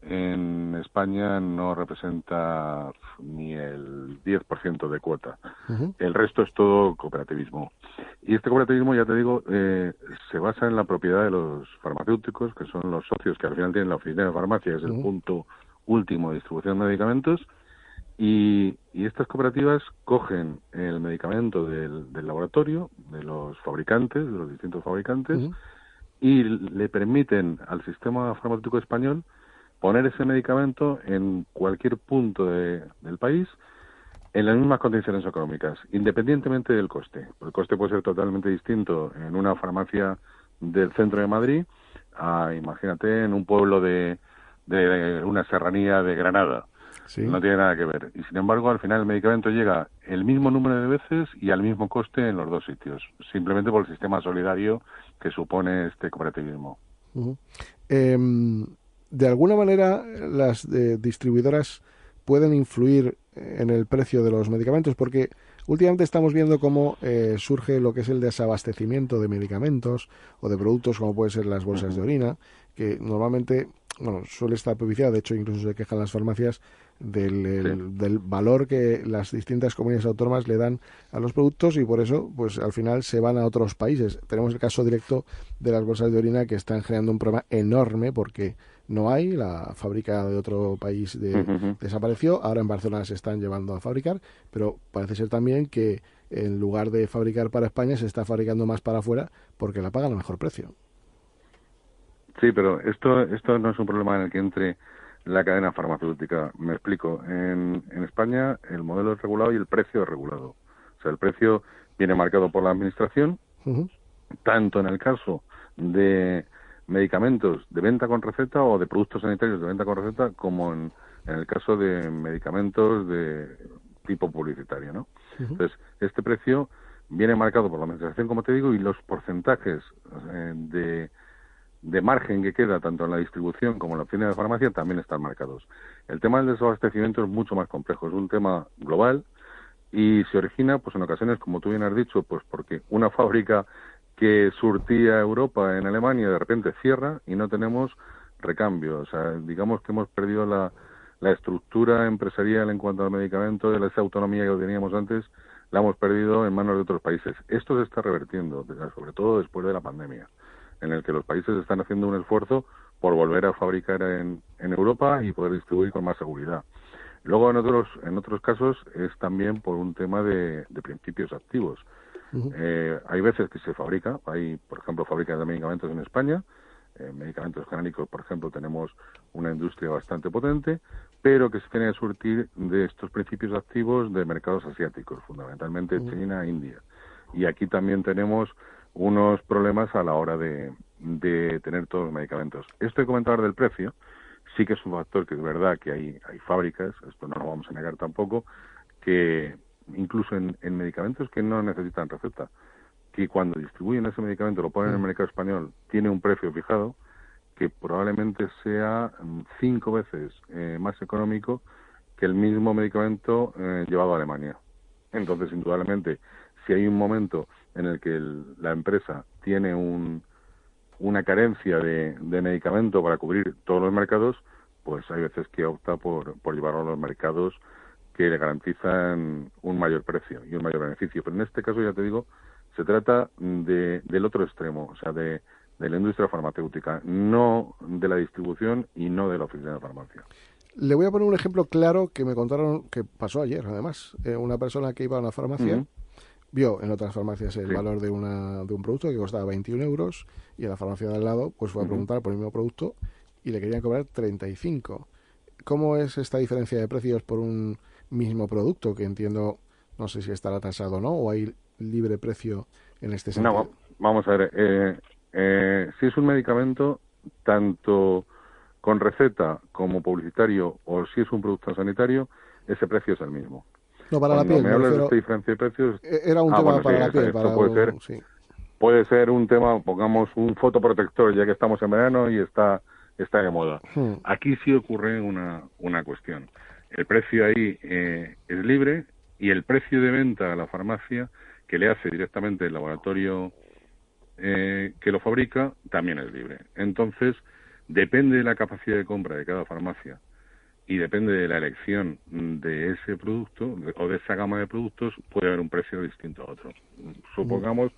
en España no representa ni el 10% de cuota. Uh-huh. El resto es todo cooperativismo. Y este cooperativismo, ya te digo, se basa en la propiedad de los farmacéuticos, que son los socios que al final tienen la oficina de farmacia, que es el punto último de distribución de medicamentos. Y estas cooperativas cogen el medicamento del laboratorio, de los fabricantes, de los distintos fabricantes, uh-huh, y le permiten al sistema farmacéutico español poner ese medicamento en cualquier punto del país en las mismas condiciones económicas, independientemente del coste. El coste puede ser totalmente distinto en una farmacia del centro de Madrid a, imagínate, en un pueblo de una serranía de Granada. Sí. No tiene nada que ver. Y sin embargo, al final el medicamento llega el mismo número de veces y al mismo coste en los dos sitios, simplemente por el sistema solidario que supone este cooperativismo. Uh-huh. De alguna manera, las distribuidoras pueden influir en el precio de los medicamentos, porque últimamente estamos viendo cómo surge lo que es el desabastecimiento de medicamentos o de productos como pueden ser las bolsas de orina, que normalmente suele estar propiciado, de hecho incluso se quejan las farmacias del valor que las distintas comunidades autónomas le dan a los productos y por eso pues al final se van a otros países. Tenemos el caso directo de las bolsas de orina que están generando un problema enorme porque no hay, la fábrica de otro país desapareció, ahora en Barcelona se están llevando a fabricar, pero parece ser también que en lugar de fabricar para España se está fabricando más para afuera porque la pagan a mejor precio. Sí, pero esto no es un problema en el que entre la cadena farmacéutica. Me explico. En España el modelo es regulado y el precio es regulado. O sea, el precio viene marcado por la administración, uh-huh, tanto en el caso de medicamentos de venta con receta o de productos sanitarios de venta con receta, como en el caso de medicamentos de tipo publicitario, ¿no? Uh-huh. Entonces, este precio viene marcado por la administración, como te digo, y los porcentajes de margen que queda tanto en la distribución como en la oficina de farmacia también están marcados. El tema del desabastecimiento es mucho más complejo, es un tema global y se origina pues en ocasiones, como tú bien has dicho, pues porque una fábrica que surtía Europa en Alemania de repente cierra y no tenemos recambio. O sea, digamos que hemos perdido la estructura empresarial en cuanto al medicamento, esa autonomía que teníamos antes, la hemos perdido en manos de otros países. Esto se está revertiendo, sobre todo después de la pandemia, en el que los países están haciendo un esfuerzo por volver a fabricar en Europa y poder distribuir con más seguridad. Luego, en otros casos, es también por un tema de principios activos. Hay veces que se fabrica, hay, por ejemplo, fábricas de medicamentos en España, medicamentos genéricos, por ejemplo, tenemos una industria bastante potente, pero que se tiene que surtir de estos principios activos de mercados asiáticos, fundamentalmente China e India. Y aquí también tenemos unos problemas a la hora de tener todos los medicamentos. Esto de comentar del precio, sí que es un factor que es verdad que hay fábricas, esto no lo vamos a negar tampoco, que incluso en medicamentos que no necesitan receta, que cuando distribuyen ese medicamento, lo ponen en el mercado español, tiene un precio fijado que probablemente sea 5 veces más económico que el mismo medicamento llevado a Alemania. Entonces, indudablemente, si hay un momento en el que la empresa tiene una carencia de medicamento para cubrir todos los mercados, pues hay veces que opta por llevarlo a los mercados que le garantizan un mayor precio y un mayor beneficio. Pero en este caso, ya te digo, se trata del otro extremo, o sea, de la industria farmacéutica, no de la distribución y no de la oficina de farmacia. Le voy a poner un ejemplo claro que me contaron, que pasó ayer, además. Una persona que iba a una farmacia vio en otras farmacias el valor de un producto que costaba 21 euros y en la farmacia de al lado pues fue a preguntar por el mismo producto y le querían cobrar 35. ¿Cómo es esta diferencia de precios por un mismo producto? Que entiendo, no sé si estará tasado o no, o hay libre precio en este sentido. No, vamos a ver. Si es un medicamento, tanto con receta como publicitario, o si es un producto sanitario, ese precio es el mismo. No, para la piel. Me hablas de esta diferencia de precios. Era un tema para la piel. Puede ser un tema, pongamos un fotoprotector, ya que estamos en verano y está de moda. Aquí sí ocurre una cuestión. El precio ahí es libre y el precio de venta a la farmacia que le hace directamente el laboratorio que lo fabrica también es libre. Entonces, depende de la capacidad de compra de cada farmacia y depende de la elección de ese producto o de esa gama de productos, puede haber un precio distinto a otro. Supongamos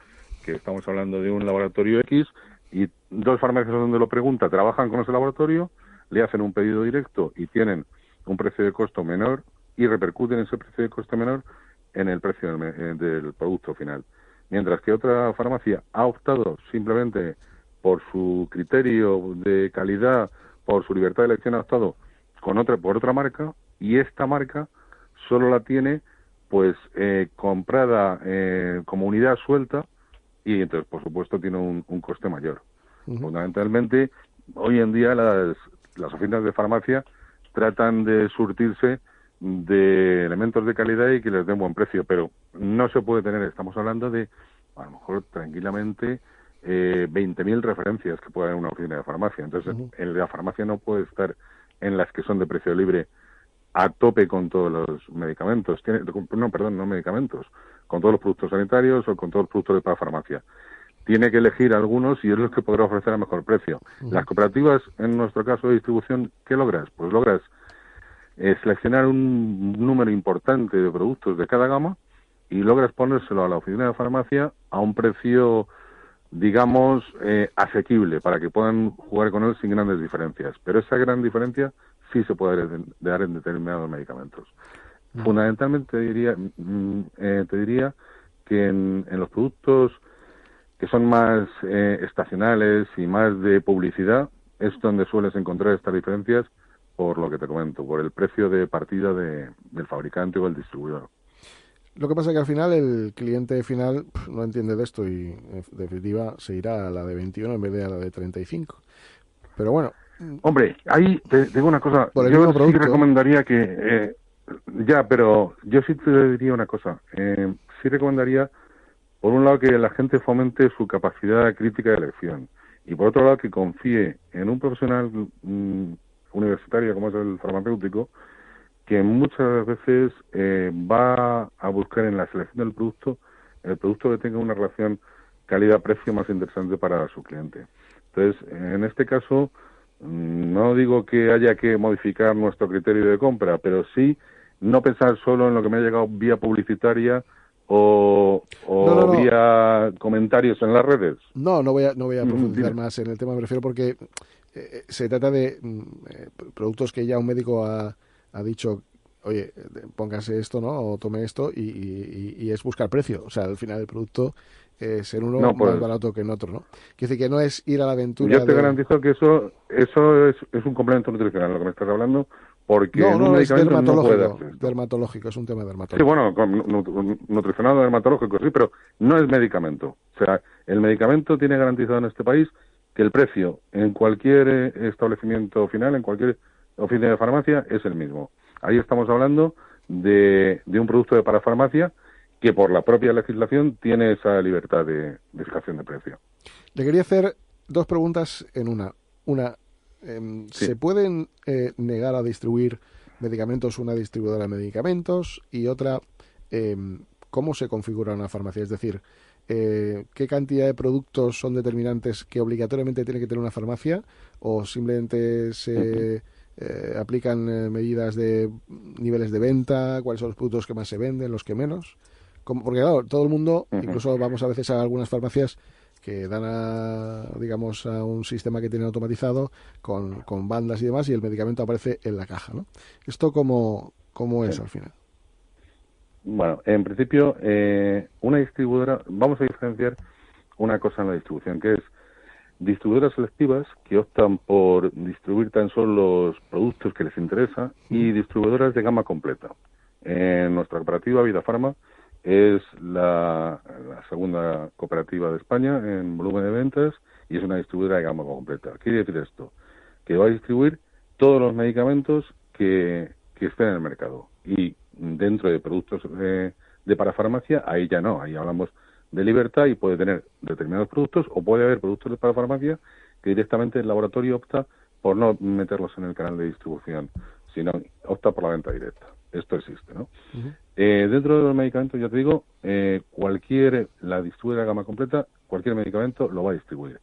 que estamos hablando de un laboratorio X y 2 farmacias donde lo pregunta trabajan con ese laboratorio, le hacen un pedido directo y tienen un precio de costo menor y repercuten ese precio de costo menor en el precio del producto final. Mientras que otra farmacia ha optado simplemente por su criterio de calidad, por su libertad de elección, ha optado por otra marca, y esta marca solo la tiene pues comprada como unidad suelta, y entonces por supuesto tiene un coste mayor. Fundamentalmente, hoy en día las oficinas de farmacia tratan de surtirse de elementos de calidad y que les den buen precio, pero no se puede tener, estamos hablando de a lo mejor tranquilamente 20.000 referencias que puede haber una oficina de farmacia. Entonces la farmacia no puede estar en las que son de precio libre a tope con todos los medicamentos, no medicamentos, con todos los productos sanitarios o con todos los productos para farmacia. Tiene que elegir algunos y es los que podrá ofrecer a mejor precio. Las cooperativas, en nuestro caso de distribución, ¿qué logras? Pues logras seleccionar un número importante de productos de cada gama y logras ponérselo a la oficina de farmacia a un precio, digamos, asequible, para que puedan jugar con él sin grandes diferencias. Pero esa gran diferencia sí se puede dar en determinados medicamentos. Fundamentalmente te diría que en los productos que son más estacionales y más de publicidad es donde sueles encontrar estas diferencias, por lo que te comento, por el precio de partida del fabricante o el distribuidor. Lo que pasa es que al final el cliente final no entiende de esto y en definitiva se irá a la de 21 en vez de a la de 35. Pero bueno. Hombre, ahí te digo una cosa. Yo sí recomendaría que... pero yo sí te diría una cosa. Sí recomendaría, por un lado, que la gente fomente su capacidad crítica de elección. Y por otro lado, que confíe en un profesional universitario como es el farmacéutico, que muchas veces va a buscar en la selección del producto el producto que tenga una relación calidad-precio más interesante para su cliente. Entonces, en este caso, no digo que haya que modificar nuestro criterio de compra, pero sí no pensar solo en lo que me ha llegado vía publicitaria o No. vía comentarios en las redes. No voy a profundizar Dime. más en el tema, me refiero porque se trata de productos que ya un médico ha dicho, oye, póngase esto, ¿no? O tome esto y es buscar precio. O sea, al final el producto es en uno No, más pues barato que en otro, ¿no? Quiere decir que no es ir a la aventura yo te de... garantizo que eso es un complemento nutricional, lo que me estás hablando, porque en un No, es medicamento no puede darse esto. dermatológico, es un tema Sí, dermatológico. bueno, nutricional o dermatológico, sí, pero no es medicamento. O sea, el medicamento tiene garantizado en este país que el precio en cualquier establecimiento final, en cualquier oficina de farmacia, es el mismo. Ahí estamos hablando de un producto de parafarmacia que por la propia legislación tiene esa libertad de fijación de precio. Le quería hacer dos preguntas en una. Una, Sí. ¿se pueden negar a distribuir medicamentos una distribuidora de medicamentos? Y otra, ¿cómo se configura una farmacia? Es decir, ¿qué cantidad de productos son determinantes que obligatoriamente tiene que tener una farmacia? ¿O simplemente se aplican medidas de niveles de venta? ¿Cuáles son los productos que más se venden, los que menos? Porque claro, todo el mundo, incluso vamos a veces a algunas farmacias que dan digamos, a un sistema que tienen automatizado con bandas y demás, y el medicamento aparece en la caja, ¿no? ¿Esto cómo es al final? Bueno, en principio, una distribuidora, vamos a diferenciar una cosa en la distribución, que es distribuidoras selectivas que optan por distribuir tan solo los productos que les interesa y distribuidoras de gama completa. En nuestra cooperativa Vida Farma es la segunda cooperativa de España en volumen de ventas y es una distribuidora de gama completa. ¿Qué quiere decir esto? Que va a distribuir todos los medicamentos que estén en el mercado. Y dentro de productos de parafarmacia, ahí ya no, ahí hablamos de libertad y puede tener determinados productos o puede haber productos de parafarmacia que directamente el laboratorio opta por no meterlos en el canal de distribución, sino opta por la venta directa. Esto existe, ¿no? Dentro de los medicamentos, ya te digo, la distribuidora de gama completa, cualquier medicamento lo va a distribuir.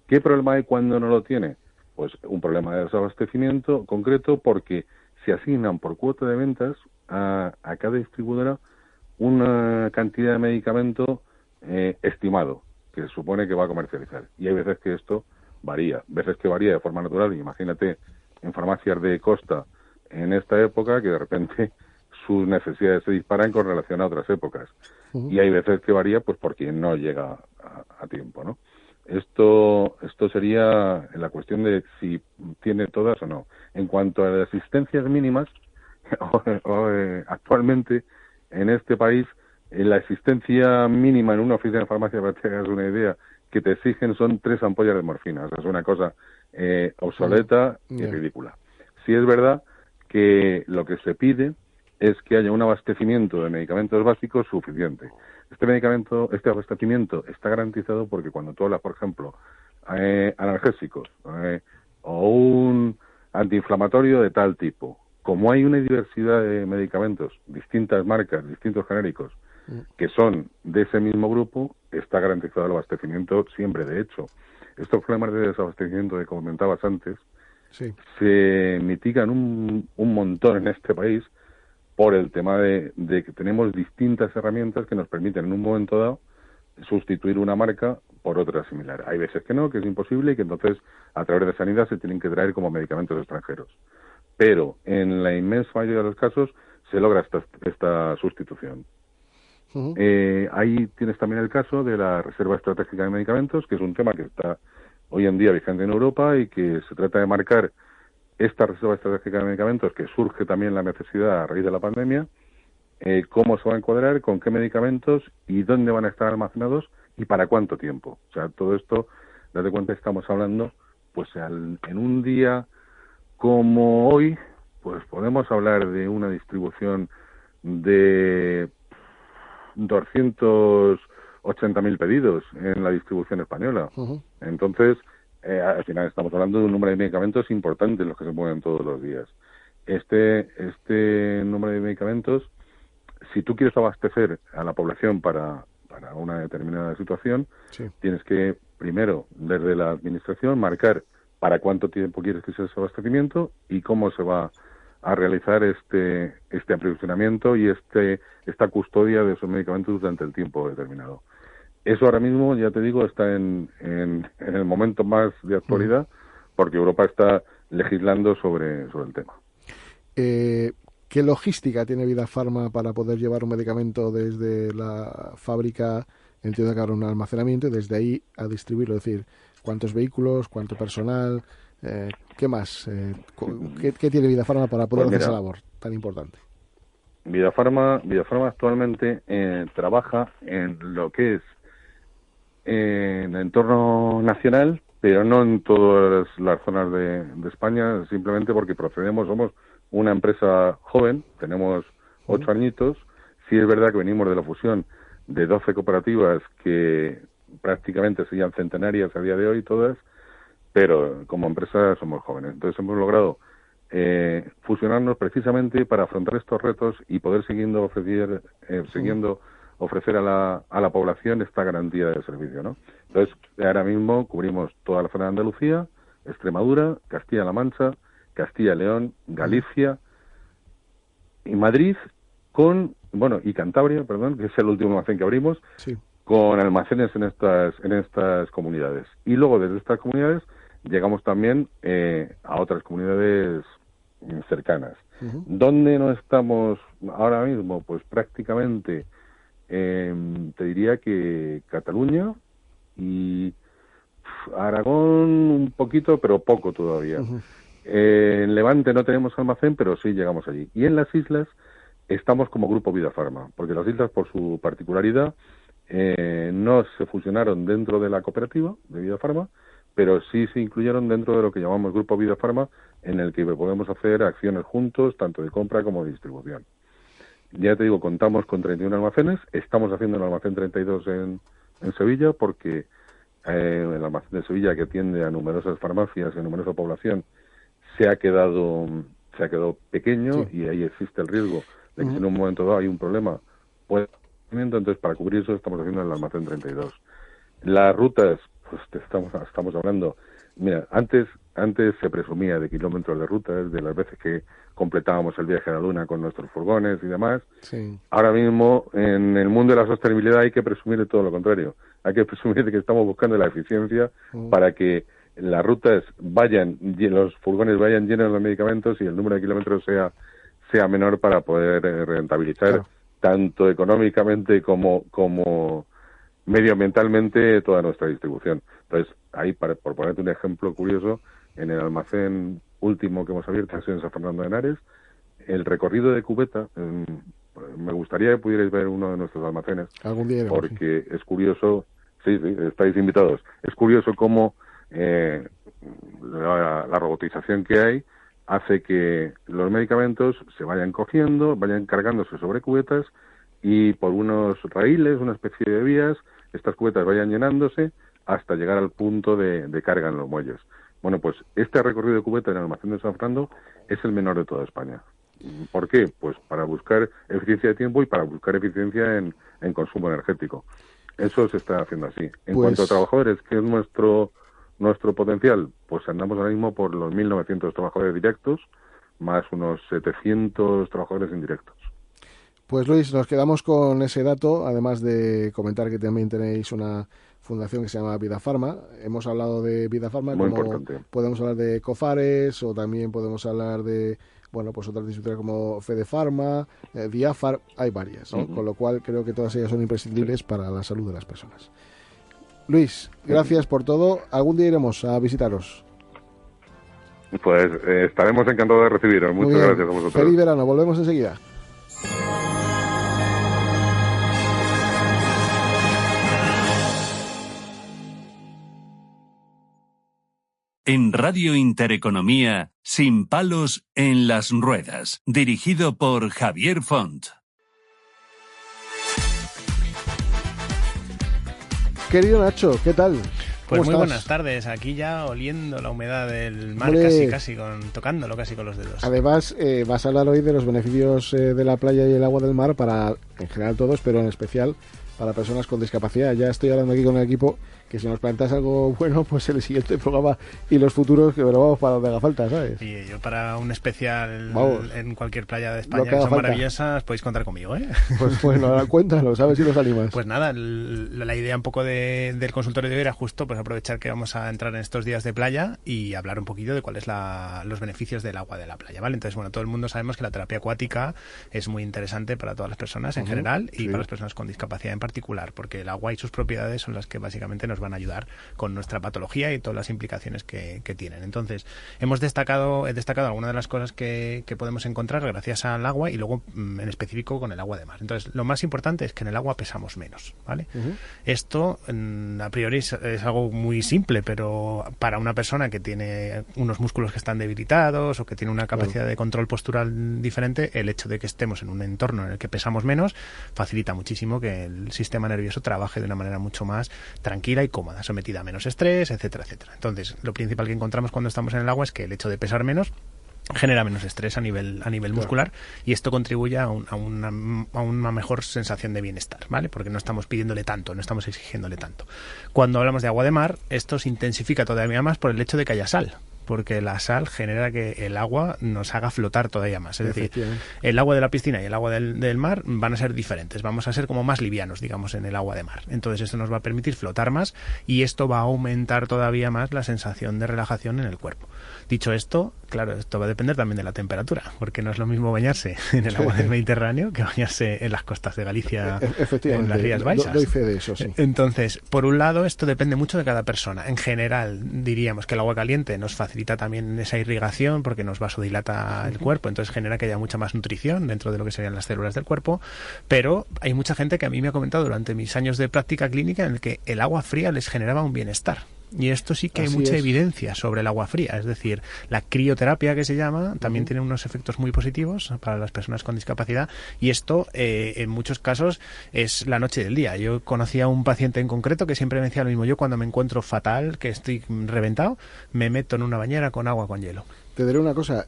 ¿Qué problema hay cuando no lo tiene? Pues un problema de desabastecimiento concreto porque se asignan por cuota de ventas a cada distribuidora una cantidad de medicamento estimado que se supone que va a comercializar. Y hay veces que esto varía, veces que varía de forma natural. Imagínate en farmacias de costa en esta época que de repente sus necesidades se disparan con relación a otras épocas. Y hay veces que varía pues porque no llega a tiempo, ¿no? Esto sería la cuestión de si tiene todas o no. En cuanto a las asistencias mínimas, actualmente en este país la asistencia mínima en una oficina de farmacia, para que te hagas una idea, que te exigen son 3 ampollas de morfina. O sea, es una cosa obsoleta y ridícula. Sí es verdad que lo que se pide es que haya un abastecimiento de medicamentos básicos suficiente. Este abastecimiento está garantizado porque cuando tú hablas, por ejemplo, analgésicos o un antiinflamatorio de tal tipo, como hay una diversidad de medicamentos, distintas marcas, distintos genéricos, que son de ese mismo grupo, está garantizado el abastecimiento siempre. De hecho, estos problemas de desabastecimiento que comentabas antes se mitigan un montón en este país por el tema de que tenemos distintas herramientas que nos permiten en un momento dado sustituir una marca por otra similar. Hay veces que no, que es imposible y que entonces a través de sanidad se tienen que traer como medicamentos extranjeros. Pero en la inmensa mayoría de los casos se logra esta sustitución. Ahí tienes también el caso de la Reserva Estratégica de Medicamentos, que es un tema que está hoy en día vigente en Europa y que se trata de marcar esta Reserva Estratégica de Medicamentos, que surge también la necesidad a raíz de la pandemia, cómo se va a encuadrar, con qué medicamentos y dónde van a estar almacenados y para cuánto tiempo. O sea, todo esto, date cuenta, estamos hablando, pues en un día como hoy, pues podemos hablar de una distribución de 280.000 pedidos en la distribución española. Entonces, al final estamos hablando de un número de medicamentos importante en los que se mueven todos los días. Este número de medicamentos, si tú quieres abastecer a la población para una determinada situación, tienes que, primero, desde la administración, marcar para cuánto tiempo quieres que sea ese abastecimiento y cómo se va a realizar este aprovisionamiento y esta custodia de esos medicamentos durante el tiempo determinado. Eso ahora mismo, ya te digo, está en el momento más de actualidad, porque Europa está legislando sobre el tema. ¿Qué logística tiene Vida Pharma para poder llevar un medicamento desde la fábrica, entiendo que habrá un almacenamiento, y desde ahí a distribuirlo? Es decir, ¿cuántos vehículos, cuánto personal, qué más? ¿Qué tiene Vida Pharma para poder hacer esa labor tan importante? Vida Pharma actualmente trabaja en lo que es en el entorno nacional, pero no en todas las zonas de España, simplemente porque somos una empresa joven, tenemos 8 añitos. Sí es verdad que venimos de la fusión de 12 cooperativas que prácticamente serían centenarias a día de hoy todas, pero como empresa somos jóvenes. Entonces hemos logrado fusionarnos precisamente para afrontar estos retos y poder siguiendo ofrecer a la población esta garantía de servicio, ¿no? Entonces, ahora mismo cubrimos toda la zona de Andalucía, Extremadura, Castilla-La Mancha, Castilla-León, Galicia y Madrid y Cantabria, que es el último almacén que abrimos, con almacenes en estas comunidades. Y luego desde estas comunidades llegamos también a otras comunidades cercanas. ¿Dónde no estamos ahora mismo? Pues prácticamente te diría que Cataluña y Aragón un poquito, pero poco todavía. En Levante no tenemos almacén, pero sí llegamos allí. Y en las islas estamos como Grupo Vida Pharma, porque las islas, por su particularidad, no se fusionaron dentro de la cooperativa de Vida Pharma, pero sí se incluyeron dentro de lo que llamamos Grupo Vida Pharma, en el que podemos hacer acciones juntos, tanto de compra como de distribución. Ya te digo, contamos con 31 almacenes, estamos haciendo el almacén 32 en Sevilla, porque el almacén de Sevilla, que atiende a numerosas farmacias y a numerosa población, se ha quedado pequeño, y ahí existe el riesgo de que si en un momento dado hay un problema, entonces para cubrir eso estamos haciendo el almacén 32. Las rutas, pues estamos hablando, mira, antes se presumía de kilómetros de rutas, de las veces que completábamos el viaje a la Luna con nuestros furgones y demás. Ahora mismo, en el mundo de la sostenibilidad, hay que presumir de todo lo contrario. Hay que presumir de que estamos buscando la eficiencia para que las rutas los furgones vayan llenos de medicamentos y el número de kilómetros sea menor, para poder rentabilizar tanto económicamente como medioambientalmente toda nuestra distribución. Entonces, ahí, por ponerte un ejemplo curioso, en el almacén último que hemos abierto, en San Fernando de Henares, el recorrido de cubeta, me gustaría que pudierais ver uno de nuestros almacenes, algún día, porque es curioso, sí, estáis invitados, es curioso cómo la robotización que hay hace que los medicamentos se vayan cogiendo, vayan cargándose sobre cubetas, y por unos raíles, una especie de vías, estas cubetas vayan llenándose hasta llegar al punto de carga en los muelles. Bueno, pues este recorrido de cubeta en el almacén de San Fernando es el menor de toda España. ¿Por qué? Pues para buscar eficiencia de tiempo y para buscar eficiencia en consumo energético. Eso se está haciendo así. En cuanto a trabajadores, ¿qué es nuestro potencial? Pues andamos ahora mismo por los 1.900 trabajadores directos, más unos 700 trabajadores indirectos. Pues Luis, nos quedamos con ese dato, además de comentar que también tenéis una fundación que se llama Vida Pharma. Hemos hablado de Vida Pharma, muy como importante. Podemos hablar de Cofares, o también podemos hablar de, pues otras distribuidoras como Fede Pharma, Diafar, hay varias, ¿no? Con lo cual creo que todas ellas son imprescindibles para la salud de las personas. Luis, gracias por todo. Algún día iremos a visitaros. Pues estaremos encantados de recibiros. Muchas gracias a vosotros. Feliz verano, volvemos enseguida. En Radio Intereconomía, Sin palos en las ruedas, dirigido por Javier Font. Querido Nacho, ¿qué tal? Pues muy estás? Buenas tardes, aquí ya oliendo la humedad del mar, tocándolo casi con los dedos. Además, vas a hablar hoy de los beneficios de la playa y el agua del mar para, en general todos, pero en especial para personas con discapacidad. Ya estoy hablando aquí con el equipo que si nos planteas algo bueno, pues el siguiente programa y los futuros que vamos para donde haga falta, ¿sabes? Y yo para un especial en cualquier playa de Lo España que que haga son falta. maravillosas, podéis contar conmigo, ¿eh? Pues bueno, ahora cuéntalo, ¿sabes si los animas? Pues nada, la idea un poco del consultorio de hoy era justo pues aprovechar que vamos a entrar en estos días de playa y hablar un poquito de cuáles los beneficios del agua de la playa, ¿vale? Entonces, bueno, todo el mundo sabemos que la terapia acuática es muy interesante para todas las personas en general y para las personas con discapacidad en particular, porque el agua y sus propiedades son las que básicamente nos van a ayudar con nuestra patología y todas las implicaciones que tienen. Entonces, he destacado algunas de las cosas que podemos encontrar gracias al agua y luego en específico con el agua de mar. Entonces, lo más importante es que en el agua pesamos menos, ¿vale? Esto, a priori, es algo muy simple, pero para una persona que tiene unos músculos que están debilitados o que tiene una capacidad de control postural diferente, el hecho de que estemos en un entorno en el que pesamos menos facilita muchísimo que el sistema nervioso trabaje de una manera mucho más tranquila y cómoda, sometida a menos estrés, etcétera, etcétera. Entonces, lo principal que encontramos cuando estamos en el agua es que el hecho de pesar menos genera menos estrés a nivel muscular y esto contribuye a una mejor sensación de bienestar, ¿vale? Porque no estamos pidiéndole tanto, no estamos exigiéndole tanto. Cuando hablamos de agua de mar, esto se intensifica todavía más por el hecho de que haya sal, porque la sal genera que el agua nos haga flotar todavía más. Es decir, el agua de la piscina y el agua del mar van a ser diferentes, vamos a ser como más livianos, digamos, en el agua de mar. Entonces esto nos va a permitir flotar más y esto va a aumentar todavía más la sensación de relajación en el cuerpo. Dicho esto, claro, esto va a depender también de la temperatura, porque no es lo mismo bañarse en el agua del Mediterráneo que bañarse en las costas de Galicia, en las Rías Baixas. Doy fe de eso, sí. Entonces, por un lado, esto depende mucho de cada persona. En general, diríamos que el agua caliente nos facilita también esa irrigación porque nos vasodilata el cuerpo, entonces genera que haya mucha más nutrición dentro de lo que serían las células del cuerpo, pero hay mucha gente que a mí me ha comentado durante mis años de práctica clínica en el que el agua fría les generaba un bienestar. Y esto sí que hay mucha evidencia sobre el agua fría, es decir, la crioterapia que se llama también tiene unos efectos muy positivos para las personas con discapacidad y esto en muchos casos es la noche del día. Yo conocía a un paciente en concreto que siempre me decía lo mismo: yo cuando me encuentro fatal, que estoy reventado, me meto en una bañera con agua con hielo. Te diré una cosa,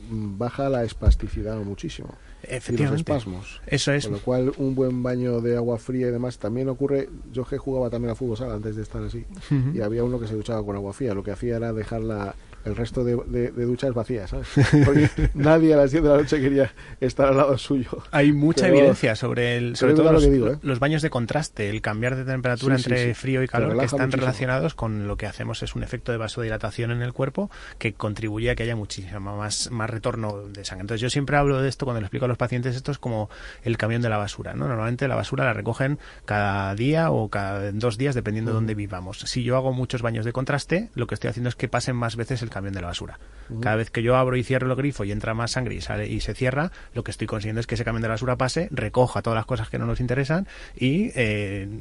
baja la espasticidad muchísimo. Efectivamente. Y los espasmos. Eso es. Con lo cual, un buen baño de agua fría y demás también ocurre. Yo que jugaba también a fútbol sala antes de estar así, y había uno que se duchaba con agua fría. Lo que hacía era dejar el resto de duchas vacías, ¿sabes? Porque nadie a las 10 de la noche quería estar al lado suyo. Hay mucha evidencia sobre todo los baños de contraste, el cambiar de temperatura entre frío y calor, que están relacionados con lo que hacemos es un efecto de vasodilatación en el cuerpo que contribuye a que haya muchísimo más retorno de sangre. Entonces yo siempre hablo de esto cuando le explico a los pacientes, esto es como el camión de la basura, ¿no? Normalmente la basura la recogen cada día o cada 2 días dependiendo de dónde vivamos. Si yo hago muchos baños de contraste, lo que estoy haciendo es que pasen más veces el camión de la basura. Cada vez que yo abro y cierro el grifo y entra más sangre y sale y se cierra, lo que estoy consiguiendo es que ese camión de la basura pase, recoja todas las cosas que no nos interesan y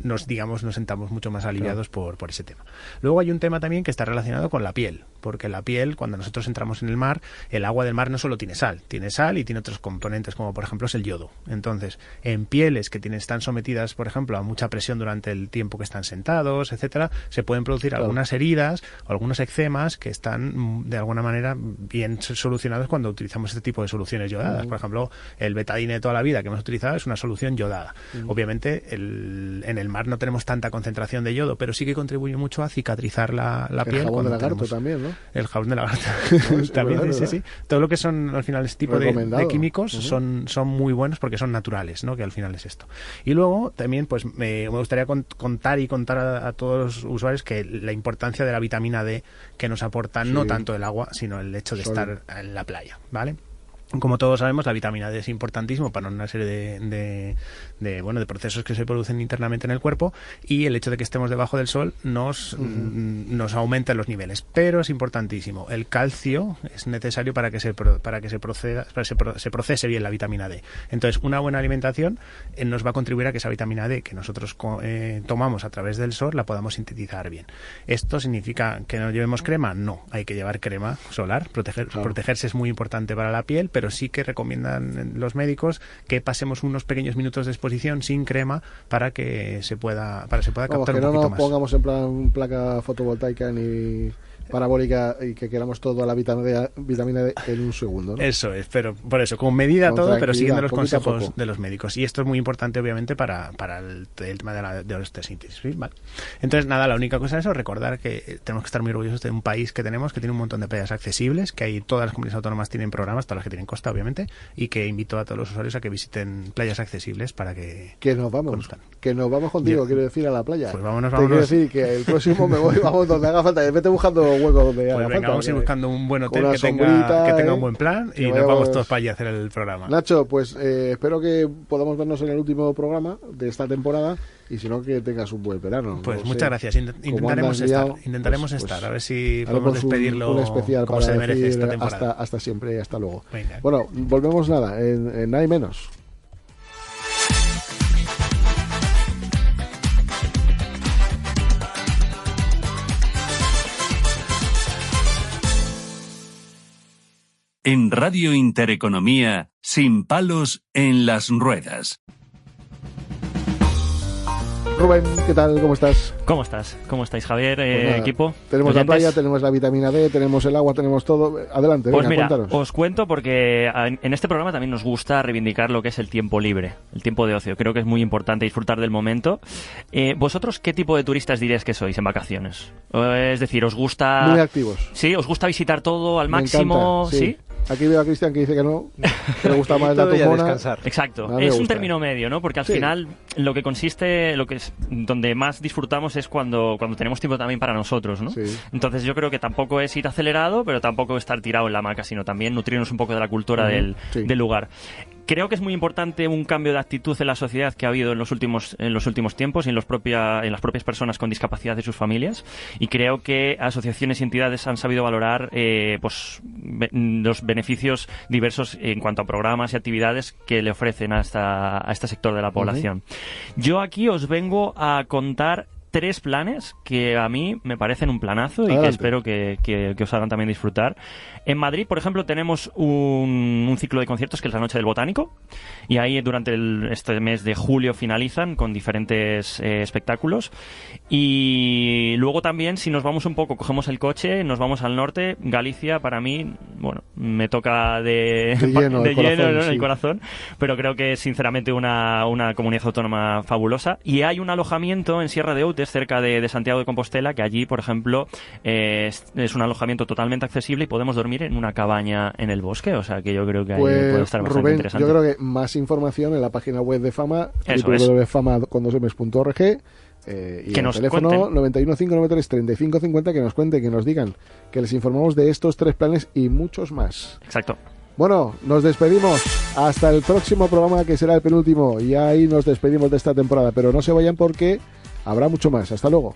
nos sentamos mucho más aliviados por ese tema. Luego hay un tema también que está relacionado con la piel, porque la piel, cuando nosotros entramos en el mar, el agua del mar no solo tiene sal y tiene otros componentes como por ejemplo es el yodo. Entonces, en pieles que están sometidas, por ejemplo, a mucha presión durante el tiempo que están sentados, etcétera, se pueden producir algunas heridas o algunos eczemas que están de alguna manera bien solucionados cuando utilizamos este tipo de soluciones yodadas. Por ejemplo, el betadine de toda la vida que hemos utilizado es una solución yodada. Obviamente, en el mar no tenemos tanta concentración de yodo, pero sí que contribuye mucho a cicatrizar la piel. El jabón de lagarto también, ¿no? El jabón de lagarto también, sí. Todo lo que son, al final, este tipo de químicos son muy buenos porque son naturales, ¿no? Que al final es esto. Y luego, también, pues me gustaría contar a todos los usuarios que la importancia de la vitamina D que nos aporta no tanto el agua, sino el hecho de estar en la playa, ¿vale? Como todos sabemos, la vitamina D es importantísimo para una serie de procesos que se producen internamente en el cuerpo y el hecho de que estemos debajo del sol nos aumenta los niveles. Pero es importantísimo. El calcio es necesario para que se procese bien la vitamina D. Entonces, una buena alimentación nos va a contribuir a que esa vitamina D que nosotros tomamos a través del sol la podamos sintetizar bien. ¿Esto significa que no llevemos crema? No, hay que llevar crema solar. Protegerse es muy importante para la piel, pero sí que recomiendan los médicos que pasemos unos pequeños minutos de exposición sin crema para que se pueda captar un poquito más. Que no nos pongamos en plan placa fotovoltaica ni parabólica y que queramos todo a la vitamina D en un segundo, ¿no? Eso es, pero por eso, con medida Con todo, pero siguiendo los poquito a consejos poco. de los médicos. Y esto es muy importante, obviamente, para el tema de la osteosíntesis, ¿sí? ¿Vale? Entonces, nada, la única cosa es eso, recordar que tenemos que estar muy orgullosos de un país que tenemos, que tiene un montón de playas accesibles, que hay todas las comunidades autónomas tienen programas, todas las que tienen costa, obviamente, y que invito a todos los usuarios a que visiten playas accesibles para que... Que nos vamos, conozcan. que nos vamos contigo, quiero decir, a la playa. Pues vámonos. Te quiero decir que el próximo me voy, vamos, donde haga falta. Vete buscando hueco donde haga Pues venga, falta. vamos a ir buscando un buen hotel una que sombrita, tenga un buen plan que y nos vayamos- vamos todos para allí a hacer el programa. Nacho, pues espero que podamos vernos en el último programa de esta temporada y si no, que tengas un buen verano. Pues No muchas sé. gracias. Como Intentaremos andas liado, estar. Intentaremos pues estar. A ver si haremos podemos despedirlo un especial como para se merece decir esta temporada. hasta siempre y hasta luego. Venga. Bueno, volvemos nada, en nada y menos. En Radio Intereconomía, Sin palos en las ruedas. Rubén, ¿qué tal? ¿Cómo estás? ¿Cómo estás? ¿Cómo estáis, Javier, Pues nada, equipo? Tenemos la oyentes? playa, tenemos la vitamina D, tenemos el agua, tenemos todo. Adelante, Pues venga, mira, cuéntanos. os cuento porque en este programa también nos gusta reivindicar lo que es el tiempo libre, el tiempo de ocio. Creo que es muy importante disfrutar del momento. ¿Vosotros qué tipo de turistas diríais que sois en vacaciones? Es decir, ¿os gusta... Muy activos. ¿Sí? ¿Os gusta visitar todo al Me máximo? encanta, sí. Aquí veo a Cristian que dice que no, que le gusta más la Todo y a tumbona. descansar. Exacto, A mí me es un gusta. término medio, ¿no? Porque al Sí. final lo que consiste, donde más disfrutamos es cuando tenemos tiempo también para nosotros, ¿no? Sí. Entonces yo creo que tampoco es ir acelerado, pero tampoco estar tirado en la hamaca, sino también nutrirnos un poco de la cultura Ujú, del, sí. del lugar. Creo que es muy importante un cambio de actitud en la sociedad que ha habido en los últimos tiempos y en las propias personas con discapacidad y sus familias. Y creo que asociaciones y entidades han sabido valorar los beneficios diversos en cuanto a programas y actividades que le ofrecen a este sector de la población. Yo aquí os vengo a contar 3 planes que a mí me parecen un planazo y Adelante. que espero que os hagan también disfrutar. En Madrid, por ejemplo, tenemos un ciclo de conciertos que es la Noche del Botánico y ahí durante este mes de julio finalizan con diferentes espectáculos. Y luego también, si nos vamos un poco, cogemos el coche, nos vamos al norte, Galicia para mí, bueno, me toca de lleno el corazón, ¿no? En sí. el corazón, pero creo que es sinceramente una comunidad autónoma fabulosa. Y hay un alojamiento en Sierra de Outes, cerca de Santiago de Compostela, que allí, por ejemplo, es un alojamiento totalmente accesible y podemos dormir en una cabaña en el bosque, o sea que yo creo que ahí puede Pues estar bastante Rubén, interesante. yo creo que más información en la página web de Fama, Eso es. www.fama.org y Que el nos teléfono cuenten. 91 593 35 50, que nos cuenten, que nos digan, que les informamos de estos 3 planes y muchos más. Exacto. Bueno, nos despedimos hasta el próximo programa, que será el penúltimo, y ahí nos despedimos de esta temporada, pero no se vayan porque habrá mucho más. Hasta luego.